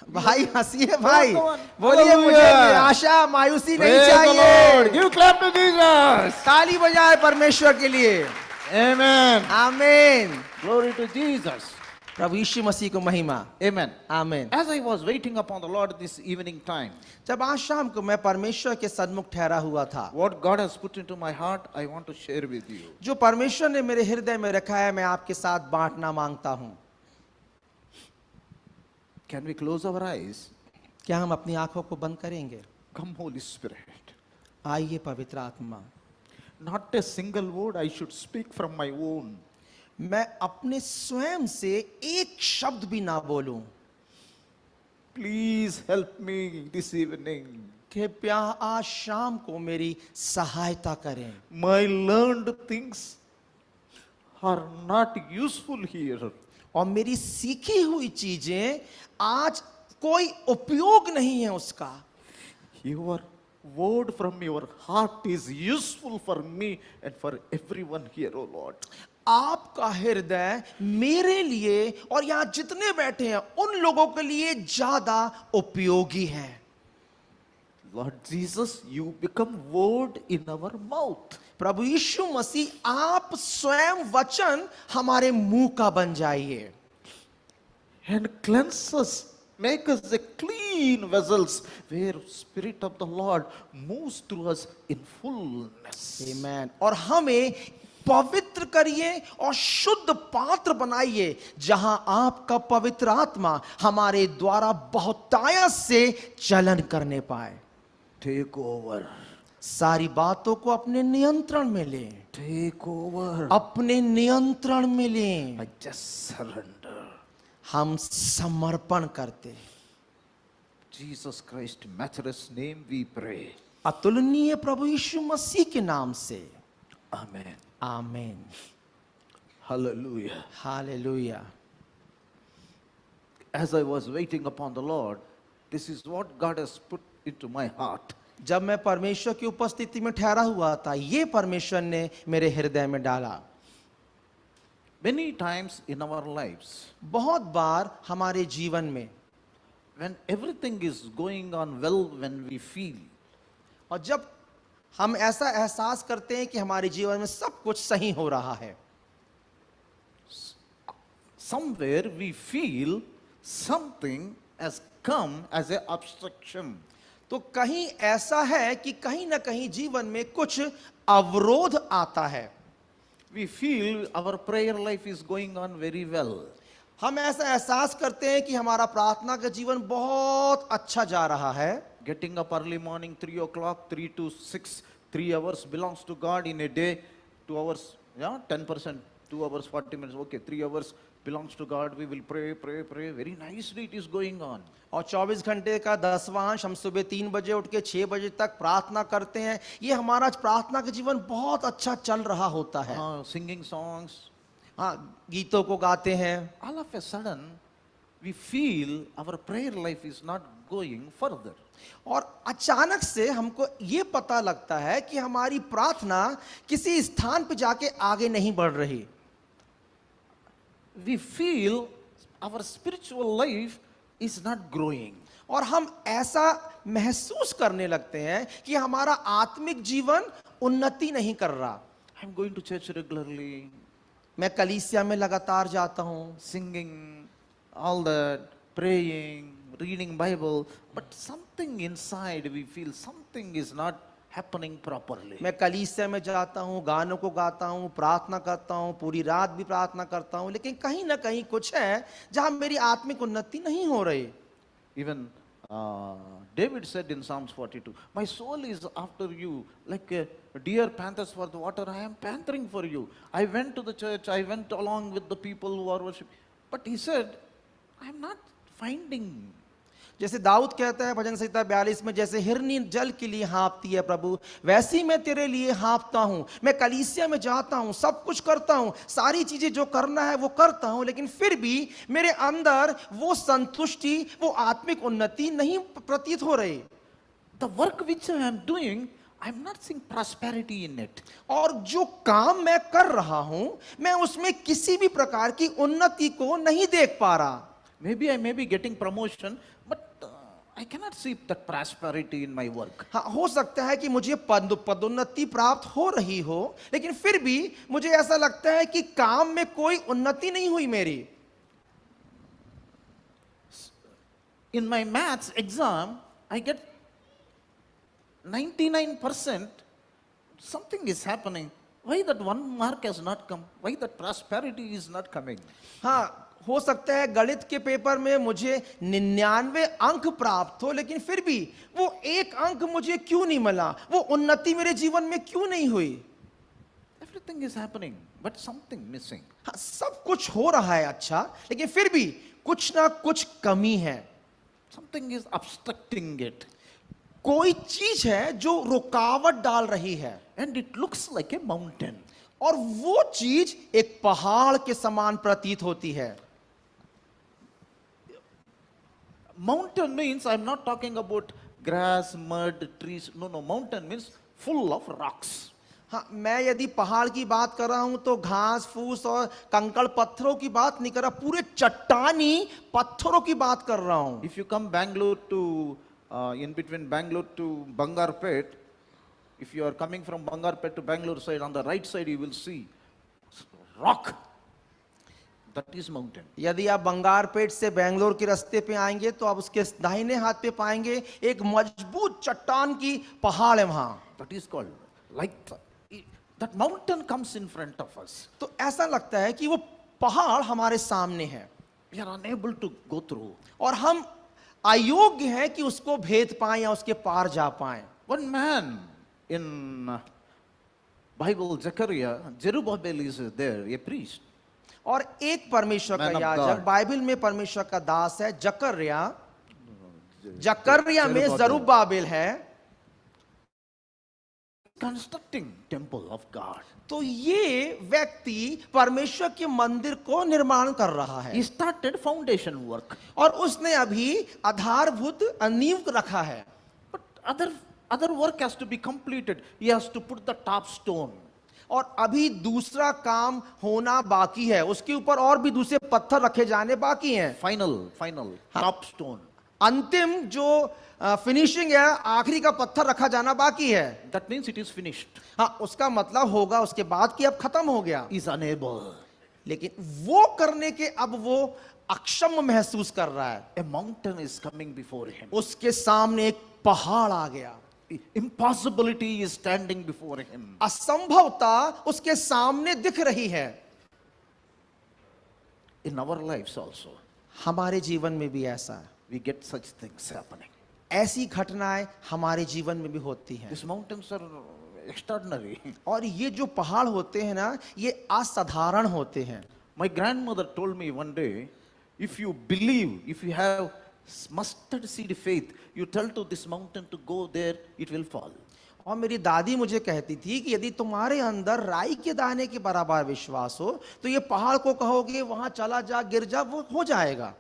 भाई हंसिए भाई, Come on. बोलिए Hallelujah. मुझे निराशा मायूसी नहीं Praise the Lord. चाहिए। Give clap to Jesus. ताली बजाए परमेश्वर के लिए। Amen. आमीन। Glory to Jesus. प्रभु यीशु मसीह को महिमा। Amen. आमीन। As I was waiting upon the Lord this evening time, जब आज शाम को मैं परमेश्वर के सन्मुख ठहरा हुआ था, what God has put into my heart, I want to share with you. जो परमेश्वर ने मेरे हृदय में रखा है मैं आपके साथ बांटना मांगता हूं। Can we close our eyes? क्या हम अपनी आंखों को बंद करेंगे? Come, Holy Spirit. आइए पवित्र आत्मा। Not a single word I should speak from my own. मैं अपने स्वयं से एक शब्द भी ना बोलूं। Please help me this evening. कृपया आज शाम को मेरी सहायता करें। My learned things are not useful here. और मेरी सीखी हुई चीजें आज कोई उपयोग नहीं है उसका। Your word from your heart is useful for me and for everyone here, oh Lord. आपका हृदय मेरे लिए और यहां जितने बैठे हैं उन लोगों के लिए ज्यादा उपयोगी है। Lord Jesus, you become word in our mouth. प्रभु यीशु मसीह आप स्वयं वचन हमारे मुंह का बन जाइए। And cleanse us, make us a clean vessels where Spirit of the Lord moves through us in fullness. आमीन। और हमें पवित्र करिए और शुद्ध पात्र बनाइए जहां आपका पवित्र आत्मा हमारे द्वारा बहुतायत से चलन करने पाए। Take over. सारी बातों को अपने नियंत्रण में लें। Take over. अपने नियंत्रण में लें। I just surrender. हम समर्पण करते हैं। Jesus Christ, matchless name we pray. अतुलनीय प्रभु यीशु मसीह के नाम से Amen. आमीन। Hallelujah. Hallelujah. As I was waiting upon the Lord, this is what God has put into my heart. जब मैं परमेश्वर की उपस्थिति में ठहरा हुआ था, ये परमेश्वर ने मेरे हृदय में डाला। Many times in our lives, बहुत बार हमारे जीवन में when everything is going on well, when we feel, और जब हम ऐसा एहसास करते हैं कि हमारे जीवन में सब कुछ सही हो रहा है, somewhere we feel something has come as an obstruction. तो कहीं ऐसा है कि कहीं ना कहीं जीवन में कुछ अवरोध आता है। We feel our prayer life is going on very well. हम ऐसा एहसास करते हैं कि हमारा प्रार्थना का जीवन बहुत अच्छा जा रहा है। Getting up early morning, 3 o'clock, 3 to 6, 3 hours belongs to God in a day. 2 hours, yeah, 10%, 2 hours, 40 minutes, okay, 3 hours belongs to God. We will pray, pray, pray. Very nicely it is going on. और 24 घंटे का 10वांश हम सुबह 3 बजे उठ के 6 बजे तक प्रार्थना करते हैं। ये हमारा प्रार्थना का जीवन बहुत अच्छा चल रहा होता है। Singing songs. हाँ, गीतों को गाते हैं। All of a sudden, we feel our prayer life is not going further. और अचानक से हमको ये पता लगता है कि हमारी प्रार्थना किसी स्थान पे जाके आगे नहीं बढ़ रही। We feel our spiritual life is not growing. और हम ऐसा महसूस करने लगते हैं कि हमारा आत्मिक जीवन उन्नति नहीं कर रहा। I'm going to church regularly, मैं कलीसिया में लगातार जाता हूँ, singing, all that, praying, reading Bible, but something inside we feel something is not happening properly. मैं कलीसिया में जाता हूँ, गानों को गाता हूँ, प्रार्थना करता हूँ, पूरी रात भी प्रार्थना करता हूँ, लेकिन कहीं ना कहीं कुछ है जहां मेरी आत्मिक उन्नति नहीं हो रही। Even David said in Psalms 42, my soul is after you, like a deer panthers for the water. I am panthering for you. I went to the church, I went along with the people who are worshiping. But he said, I am not finding. जैसे दाऊद कहता है भजन संहिता 42 में, जैसे हिरनी जल के लिए हाँफती है प्रभु, वैसी मैं तेरे लिए हाँफता हूं। मैं कलीसिया में जाता हूं, सब कुछ करता हूं, सारी चीजें जो करना है वो करता हूं, लेकिन फिर भी मेरे अंदर वो संतुष्टि, वो आत्मिक उन्नति नहीं प्रतीत हो रही। The work which I am doing, I am not seeing prosperity in it. और जो काम मैं कर रहा हूं, मैं उसमें किसी भी प्रकार की उन्नति को नहीं देख पा रहा। Maybe I may be getting promotion, but I cannot see that prosperity in my work. हाँ, हो सकता है कि मुझे पदोन्नति प्राप्त हो रही हो, लेकिन फिर भी मुझे ऐसा लगता है कि काम में कोई उन्नति नहीं हुई मेरी। In my maths exam, I get 99%. Something is happening. Why that one mark has not come? Why that prosperity is not coming? हाँ, हो सकता है गणित के पेपर में मुझे 99 अंक प्राप्त हो, लेकिन फिर भी वो एक अंक मुझे क्यों नहीं मिला, वो उन्नति मेरे जीवन में क्यों नहीं हुई। Everything is happening, but something missing. हाँ, सब कुछ हो रहा है अच्छा, लेकिन फिर भी कुछ ना कुछ कमी है। Something is obstructing it. कोई चीज है जो रुकावट डाल रही है, And it looks like a mountain. और वो चीज एक पहाड़ के समान प्रतीत होती है। Mountain means I'm not talking about grass, mud, trees. No, no. Mountain means full of rocks. हाँ, मैं यदि पहाड़ की बात कर रहा हूं तो घास फूस और कंकड़ पत्थरों की बात नहीं कर रहा, पूरे चट्टानी पत्थरों की बात कर रहा हूं। If you come Bangalore to, in between Bangalore to Bangarpet, if you are coming from Bangarpet to Bangalore side, on the right side you will see rock. That is mountain. यदि आप बंगारपेट से बेंगलोर के रास्ते पे आएंगे तो आप उसके दाहिने हाथ पे पाएंगे एक मजबूत चट्टान की पहाड़ है वहां। That is called, like, that mountain comes in front of us. तो ऐसा लगता है कि वो पहाड़ हमारे सामने है, We are unable to go through. और हम अयोग्य हैं कि उसको भेद पाएं या उसके पार जा पाएं। One man in Bible, Zechariah, Zerubbabel is there, a priest. और एक परमेश्वर का Man of याजक, God. बाइबल में परमेश्वर का दास है जकर्या में जरुब्बाबेल है। Constructing temple of God. तो ये व्यक्ति परमेश्वर के मंदिर को निर्माण कर रहा है, He started foundation work. और उसने अभी आधारभूत नींव रखा है। But other work has to be completed. He has to put the top stone. और अभी दूसरा काम होना बाकी है, उसके ऊपर और भी दूसरे पत्थर रखे जाने बाकी हैं। Final, top stone. अंतिम जो फिनिशिंग है, आखिरी का पत्थर रखा जाना बाकी है। That means it is finished. हाँ, उसका मतलब होगा उसके बाद कि अब खत्म हो गया, Is unable. लेकिन वो करने के अब वो अक्षम महसूस कर रहा है। A mountain is coming before him. उसके सामने एक पहाड़ आ गया, Impossibility is standing before him. असंभवता उसके सामने दिख रही है। In our lives also, हमारे जीवन में भी ऐसा है, we get such things happening. ऐसी घटनाएं हमारे जीवन में भी होती हैं। These mountains are extraordinary. और ये जो पहाड़ होते हैं ना, ये असाधारण होते हैं। My grandmother told me one day, if you believe, if you have mustard seed faith, you tell to this mountain to go there, it will fall. और मेरी दादी मुझे कहती थी कि यदि तुम्हारे अंदर राई के दाने के बराबर विश्वास हो तो ये पहाड़ को कहोगे वहां चला जा, गिर जा, वो हो जाएगा।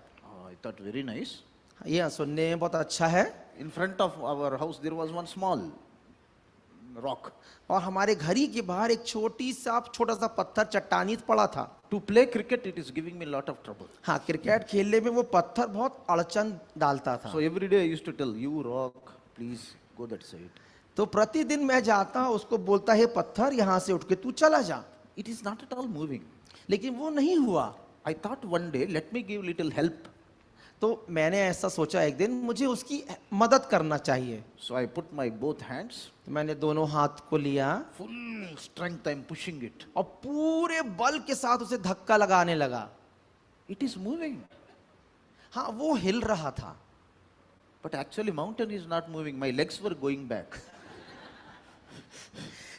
I thought very nice. ये सुनने में बहुत अच्छा है। In front of our house there was one small rock. और हमारे घर ही के बाहर एक छोटा सा पत्थर चट्टानी पड़ा था। To play cricket it is giving me a lot of trouble. हाँ, क्रिकेट खेलने में वो पत्थर बहुत अड़चन डालता था। So every day I used to tell, you rock, please go that side. तो प्रतिदिन मैं जाता, उसको बोलता है पत्थर यहाँ से उठ के तू चला जा, It is not at all moving. लेकिन वो नहीं हुआ। I thought one day, let me give little help. तो मैंने ऐसा सोचा एक दिन मुझे उसकी मदद करना चाहिए। So I put my both hands, तो मैंने दोनों हाथ को लिया full strength I am pushing it. और पूरे बल के साथ उसे धक्का लगाने लगा। It is moving. हाँ, वो हिल रहा था, But actually mountain is not moving. My legs were going back.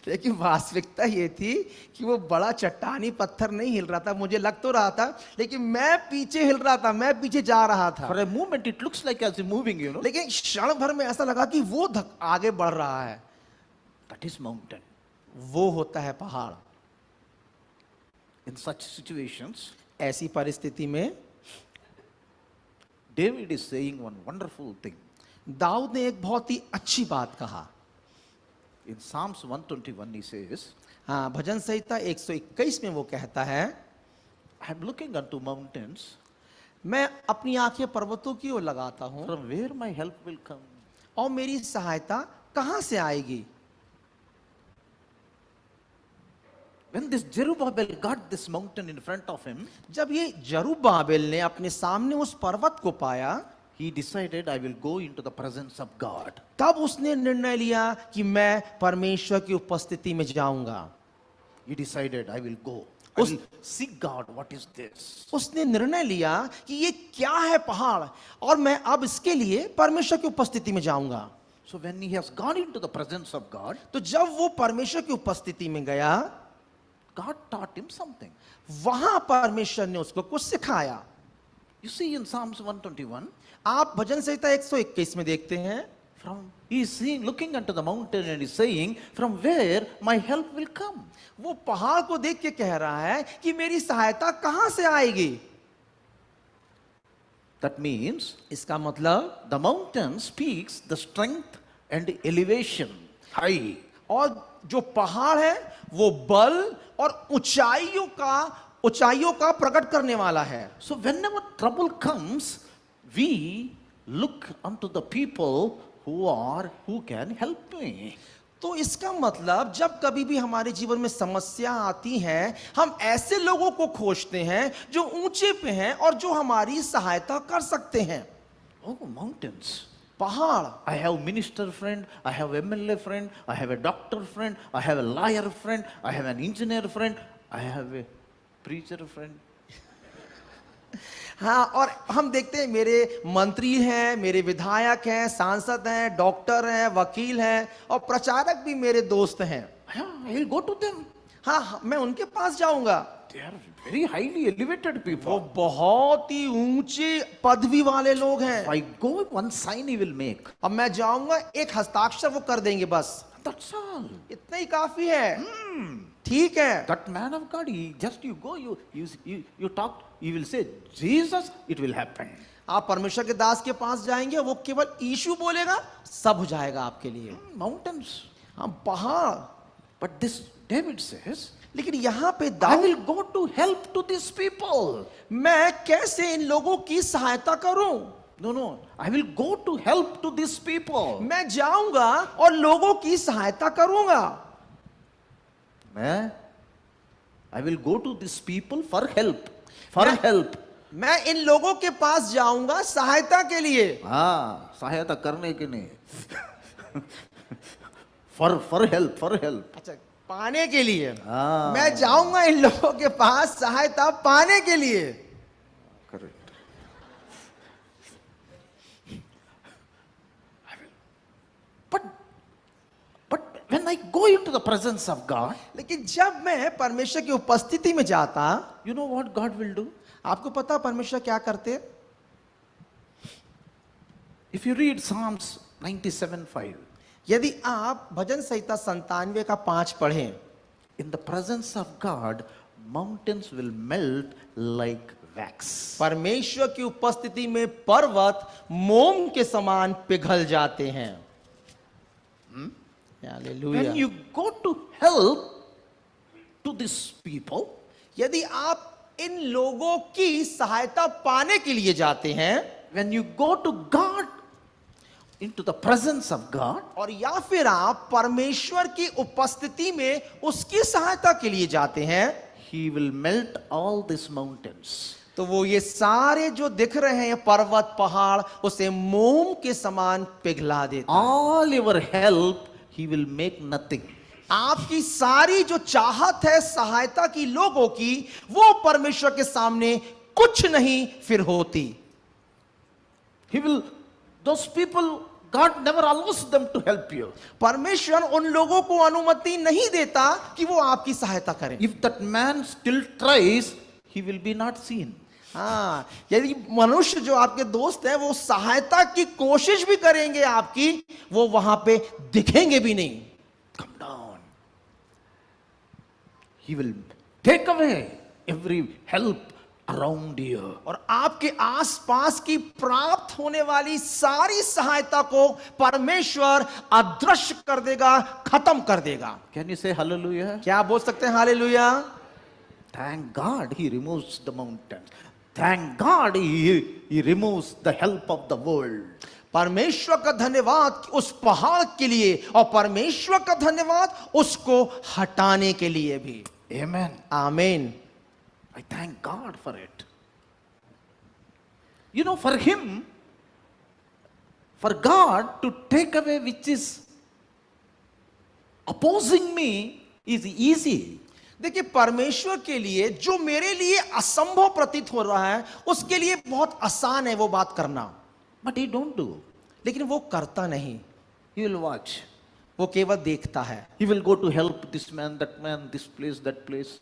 लेकिन वास्तविकता ये थी कि वो बड़ा चट्टानी पत्थर नहीं हिल रहा था, मुझे लग तो रहा था, लेकिन मैं पीछे हिल रहा था, मैं पीछे जा रहा था। For a moment, it looks like as if moving, you know. लेकिन क्षण भर में ऐसा लगा कि वो आगे बढ़ रहा है। That is mountain. वो होता है पहाड़। In such situations, ऐसी परिस्थिति में David is saying one wonderful thing. Dawood ने एक बहुत ही अच्छी बात कहा। In Psalms 121, he says, हाँ, भजन संहिता 121 में वो कहता है, I am looking unto mountains, मैं अपनी आंखें पर्वतों की ओर लगाता हूं from where my help will come. और मेरी सहायता कहां से आएगी। When this Zerubbabel got this mountain in front of him, जब ये जरुब्बाबेल ने अपने सामने उस पर्वत को पाया, he decided, I will go into the presence of God. तब उसने निर्णय लिया कि मैं परमेश्वर की उपस्थिति में जाऊंगा। He decided, I will go. I will seek God. What is this? उसने निर्णय लिया कि ये क्या है पहाड़, और मैं अब इसके लिए परमेश्वर की उपस्थिति में जाऊंगा। So when he has gone into the presence of God, तो जब वो परमेश्वर की उपस्थिति में गया, God taught him something. वहां परमेश्वर ने उसको कुछ सिखाया। You see in Psalms 121, आप भजन संहिता 121 में देखते हैं, he is seeing, looking unto the mountain and is saying, from where my help will come. वो पहाड़ को देख के कह रहा है कि मेरी सहायता कहां से आएगी। That means इसका मतलब, the mountain speaks the strength and elevation, high. और जो पहाड़ है वो बल और ऊंचाइयों का प्रकट करने वाला है। So whenever trouble comes, we look unto the people who can help me. तो इसका मतलब, जब कभी भी हमारे जीवन में समस्या आती है, हम ऐसे लोगों को खोजते हैं जो ऊंचे पे हैं और जो हमारी सहायता कर सकते हैं। Oh, mountains. पहाड़। I have minister friend, I have MLA friend, I have a doctor friend, I have a lawyer friend, I have an engineer friend, I have a preacher friend. हाँ, और हम देखते हैं मेरे मंत्री हैं, मेरे विधायक हैं, सांसद हैं, डॉक्टर हैं, वकील हैं, और प्रचारक भी मेरे दोस्त हैं। Yeah, I will go to them. हाँ, मैं उनके पास जाऊंगा। They are very highly elevated वो people. बहुत ही ऊंची पदवी वाले लोग हैं। If I go, one sign he will make. अब मैं जाऊंगा, एक हस्ताक्षर वो कर देंगे, बस That's all. इतना ही काफी है। ठीक है। That man of God, you go, you talk, you will say, Jesus, it will happen. आप परमेश्वर के दास के पास जाएंगे, वो केवल यीशु बोलेगा, सब हो जाएगा आपके लिए। Mountains. हाँ, पहाड़। But this David says, लेकिन यहाँ पे I Dawood, will go to help to these people. मैं कैसे इन लोगों की सहायता करूं? No, I will go to help to these people. मैं जाऊंगा और लोगों की सहायता करूंगा। I will go to these people for help. For help. मैं इन लोगों के पास जाऊंगा सहायता के लिए। हाँ, सहायता करने के नहीं। For help. अच्छा, पाने के लिए। हाँ। मैं जाऊंगा इन लोगों के पास सहायता पाने के लिए। Correct. But when I go into the presence of God, लेकिन जब मैं परमेश्वर की उपस्थिति में जाता, you know what God will do? आपको पता परमेश्वर क्या करते? If you read Psalms 97:5, यदि आप भजन संहिता 97 का 5 पढ़ें, in the presence of God, mountains will melt like wax. परमेश्वर की उपस्थिति में पर्वत मोम के समान पिघल जाते हैं। Hallelujah. When you go to help to these people, यदि आप इन लोगों की सहायता पाने के लिए जाते हैं, when you go to God, into the presence of God, और या फिर आप परमेश्वर की उपस्थिति में उसकी सहायता के लिए जाते हैं, He will melt all these mountains. तो वो ये सारे जो दिख रहे हैं पर्वत पहाड़, उसे मोम के समान पिघला देता है। All your help, He will make nothing. आपकी सारी जो चाहत है सहायता की लोगों की, वो परमेश्वर के सामने कुछ नहीं फिर होती। He will, those people God never allows them to help you. परमेश्वर उन लोगों को अनुमति नहीं देता कि वो आपकी सहायता करें। If that man still tries, he will be not seen. हाँ, यदि मनुष्य जो आपके दोस्त हैं वो सहायता की कोशिश भी करेंगे आपकी, वो वहां पे दिखेंगे भी नहीं। Come down. He will take away every help around you. और आपके आसपास की प्राप्त होने वाली सारी सहायता को परमेश्वर अदृश्य कर देगा, खत्म कर देगा। Can you say hallelujah? क्या आप बोल सकते हैं hallelujah? Thank God he removes the mountains. Thank God he removes the help of the world. परमेश्वर का धन्यवाद उस पहाड़ के लिए, और परमेश्वर का धन्यवाद उसको हटाने के लिए भी। Amen. आमीन। I thank God for it. You know, for him, for God to take away which is opposing me is easy. देखिए, परमेश्वर के लिए जो मेरे लिए असंभव प्रतीत हो रहा है उसके लिए बहुत आसान है वो बात करना, But he don't do. लेकिन वो करता नहीं। He will watch. वो केवल देखता है। He will go to help this man, this place, that place.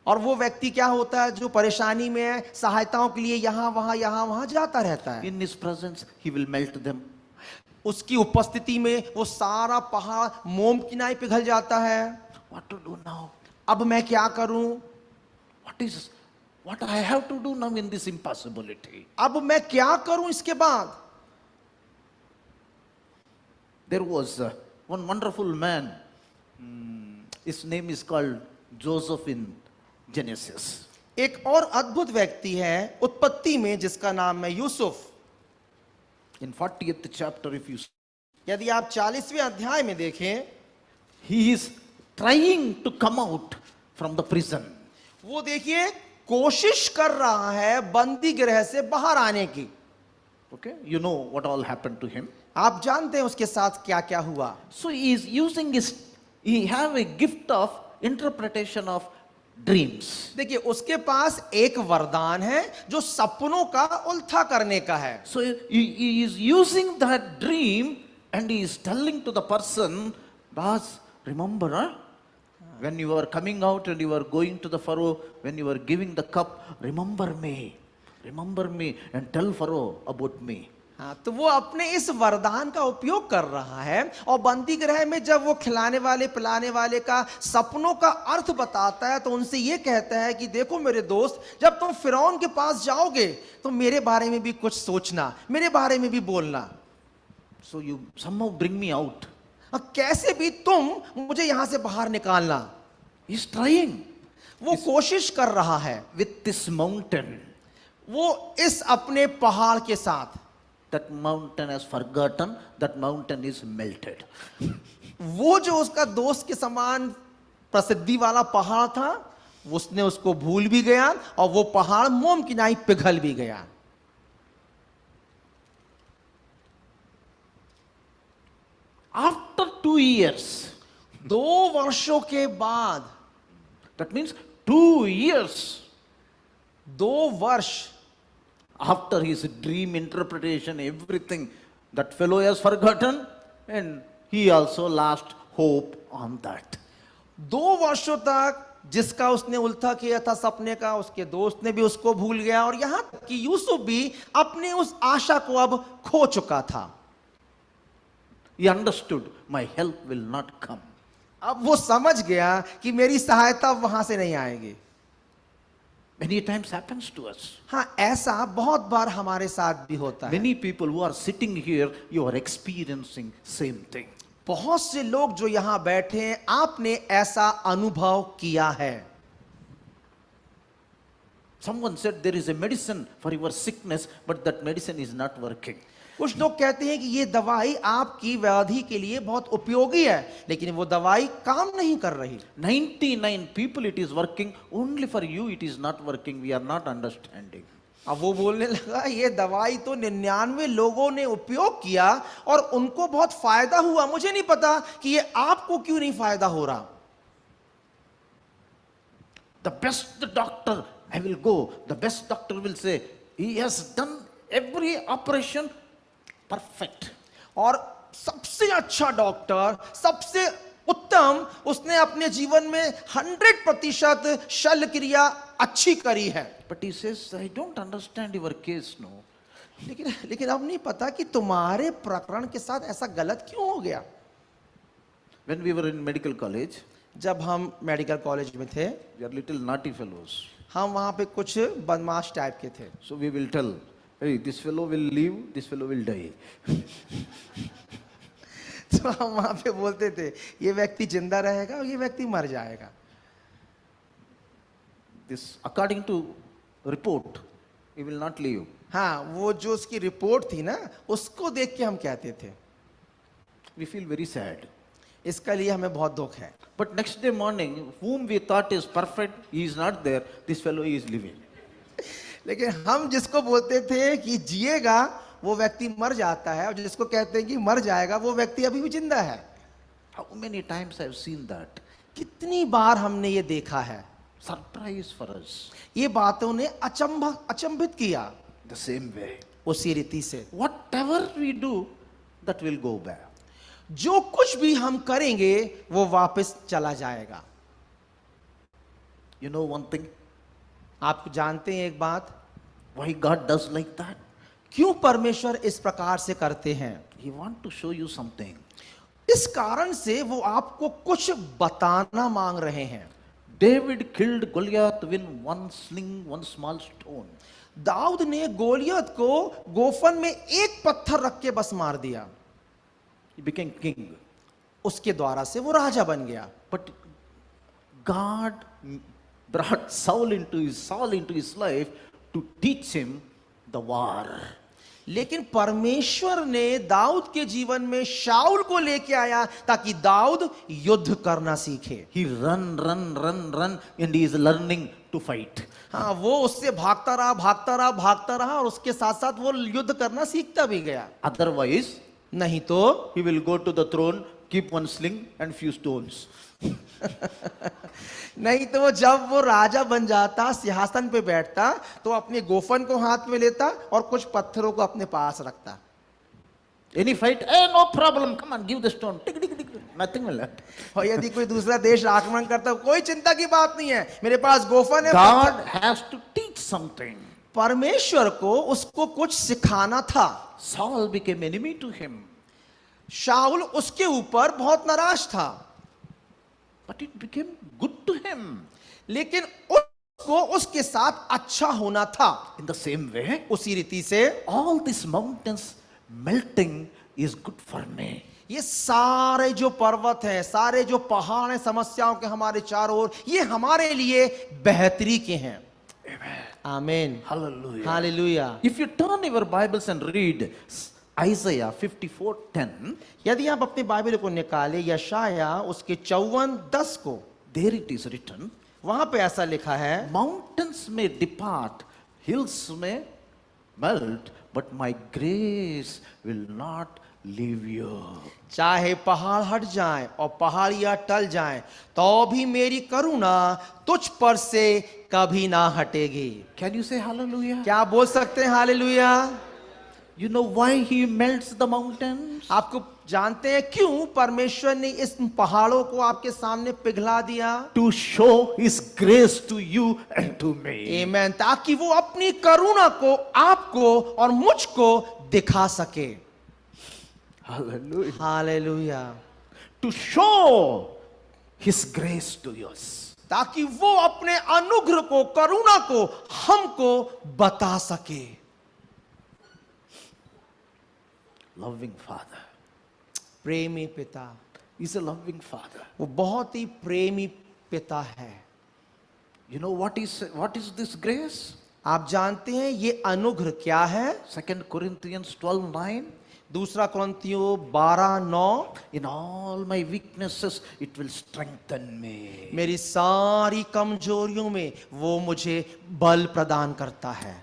और वो व्यक्ति क्या होता है जो परेशानी में है, सहायताओं के लिए यहाँ वहां जाता रहता है। In his presence, he will melt them. उसकी उपस्थिति में वो सारा पहाड़ मोम की नाई पिघल जाता है। What to do now? अब मैं क्या करूं? What I have to do now in this impossibility? अब मैं क्या करूं इसके बाद? There was one wonderful man. His name is called Joseph in Genesis. एक और अद्भुत व्यक्ति है उत्पत्ति में जिसका नाम है Yusuf. In 40th chapter, if you see, यदि आप 40वें अध्याय में देखें, he is trying to come out from the prison. वो देखिए कोशिश कर रहा है बंदी गृह से बाहर आने की। Okay, you know what all happened to him. आप जानते हैं उसके साथ क्या क्या हुआ। So he is using he have a gift of interpretation of dreams. देखिए उसके पास एक वरदान है जो सपनों का उल्था करने का है। So he is using that dream and he is telling to the person, boss, remember, when you are coming out and you are going to the Pharaoh, when you are giving the cup, remember me and tell Pharaoh about me. हाँ, तो वो अपने इस वरदान का उपयोग कर रहा है और बंदी गृह में जब वो खिलाने वाले पिलाने वाले का सपनों का अर्थ बताता है तो उनसे ये कहता है कि देखो मेरे दोस्त, जब तुम फिरौन के पास जाओगे तो मेरे बारे में भी कुछ सोचना, मेरे बारे में भी बोलना। So you somehow bring me out. कैसे भी तुम मुझे यहां से बाहर निकालना। He is trying वो कोशिश कर रहा है with this mountain. वो इस अपने पहाड़ के साथ। That mountain has forgotten, that mountain is melted. वो जो उसका दोस्त के समान प्रसिद्धि वाला पहाड़ था उसने उसको भूल भी गया और वो पहाड़ मोम की नाई पिघल भी गया। After 2 years, 2 वर्षों के बाद, that means 2 years 2 वर्ष after his dream interpretation, everything, that fellow has forgotten and he also lost hope on that. 2 वर्षों तक जिसका उसने उल्था किया था सपने का, उसके दोस्त ने भी उसको भूल गया और यहां तक कि यूसुफ भी अपने उस आशा को अब खो चुका था। He understood, my help will not come. अब वो समझ गया कि मेरी सहायता वहां से नहीं आएगी। Many times happens to us. हाँ, ऐसा बहुत बार हमारे साथ भी होता है। Many people who are sitting here, you are experiencing same thing. बहुत से लोग जो यहां बैठे हैं, आपने ऐसा अनुभव किया है। Someone said there is a medicine for your sickness, but that medicine is not working. कुछ लोग कहते हैं कि ये दवाई आपकी व्याधि के लिए बहुत उपयोगी है, लेकिन वो दवाई काम नहीं कर रही। 99 people it is working, only for you it is not working. We are not understanding. अब वो बोलने लगा ये दवाई तो 99 लोगों ने उपयोग किया और उनको बहुत फायदा हुआ, मुझे नहीं पता कि ये आपको क्यों नहीं फायदा हो रहा। The best doctor, I will go. The best doctor will say, he has done every operation perfect. और सबसे अच्छा डॉक्टर, सबसे उत्तम, उसने अपने जीवन में 100% शल्य क्रिया अच्छी करी है। But he says, I don't understand your case, no. लेकिन अब नहीं पता कि तुम्हारे प्रकरण के साथ ऐसा गलत क्यों हो गया। When we were in medical college, जब हम मेडिकल कॉलेज में थे, we are little naughty fellows. हम वहां पे कुछ बदमाश टाइप के थे। So we will tell, hey, this fellow will live, this fellow will die. तो हम वहां पे बोलते थे ये व्यक्ति जिंदा रहेगा और ये व्यक्ति मर जाएगा। This, according to report, he will not live. हाँ, वो जो उसकी रिपोर्ट थी ना, उसको देख के हम कहते थे। We feel very sad. इसका लिए हमें बहुत दुख है। But next day morning, whom we thought is perfect, he is not there, this fellow is living. लेकिन हम जिसको बोलते थे कि जिएगा वो व्यक्ति मर जाता है, और जिसको कहते हैं कि मर जाएगा वो व्यक्ति अभी भी जिंदा है। How many times I have seen that? कितनी बार हमने ये देखा है। Surprise for us. ये बातों ने अचंभित किया। The same way. उसी रीति से Whatever we do, that will go back. जो कुछ भी हम करेंगे वो वापस चला जाएगा। You know one thing? आप जानते हैं एक बात, Why God does like that? क्यों परमेश्वर इस प्रकार से करते हैं? He want to show you something. इस कारण से वो आपको कुछ बताना मांग रहे हैं। David killed Goliath with one sling, one small stone. Dawood ने गोलियत को गोफन में एक पत्थर रख के बस मार दिया। He became king. उसके द्वारा से वो राजा बन गया। But God brought Saul into his life to teach him the war. लेकिन परमेश्वर ने दाऊद के जीवन में शाऊल को लेके आया ताकि दाऊद युद्ध करना सीखे। He run, and he is learning to fight. हाँ, वो उससे भागता रहा और उसके साथ साथ वो युद्ध करना सीखता भी गया। Otherwise, नहीं तो he will go to the throne, keep one sling and few stones. नहीं तो वो जब वो राजा बन जाता, सिंहासन पे बैठता, तो अपने गोफन को हाथ में लेता और कुछ पत्थरों को अपने पास रखता। Any fight? Hey, no problem. Come on, give the stone. Tick, tick, tick. Nothing will happen. और यदि कोई दूसरा देश आक्रमण करता, कोई चिंता की बात नहीं है, मेरे पास गोफन है। God has to teach something. परमेश्वर को उसको कुछ सिखाना था। Saul became enemy to him. शाऊल उसके ऊपर बहुत नाराज था, But it became good to him. लेकिन उसको उसके साथ अच्छा होना था। In the same way, उसी रीति से all these mountains melting is good for me. ये सारे जो पर्वत हैं, सारे जो पहाड़ हैं समस्याओं के हमारे चारों ओर, ये हमारे लिए बेहतरी के हैं। आमीन। Hallelujah. Hallelujah. If you turn your Bibles and read Isaiah 54:10, यदि आप अपनी बाइबल को निकाले यशाया उसके 54:10 को, there it is written, वहां पे ऐसा लिखा है, mountains may depart, hills may melt, but my grace will not leave you. चाहे पहाड़ हट जाएं और पहाड़ियां टल जाएं, तो भी मेरी करुणा तुझ पर से कभी ना हटेगी। Can you say hallelujah? क्या आप बोल सकते हैं hallelujah? You know why he melts the mountains? आपको जानते हैं क्यों परमेश्वर ने इस पहाड़ों को आपके सामने पिघला दिया? To show his grace to you and to me. आमीन। ताकि वो अपनी करुणा को आपको और मुझको दिखा सके। Hallelujah. Hallelujah. To show his grace to us. ताकि वो अपने अनुग्रह को, करुणा को हमको बता सके। Loving Father. प्रेमी पिता, He's a loving Father. वो बहुत ही प्रेमी पिता है। You know what is this grace? आप जानते हैं ये अनुग्रह क्या है? 2 Corinthians 12:9. दूसरा कुरिन्थियों 12:9, In all my weaknesses, it will strengthen me. मेरी सारी कमजोरियों में वो मुझे बल प्रदान करता है।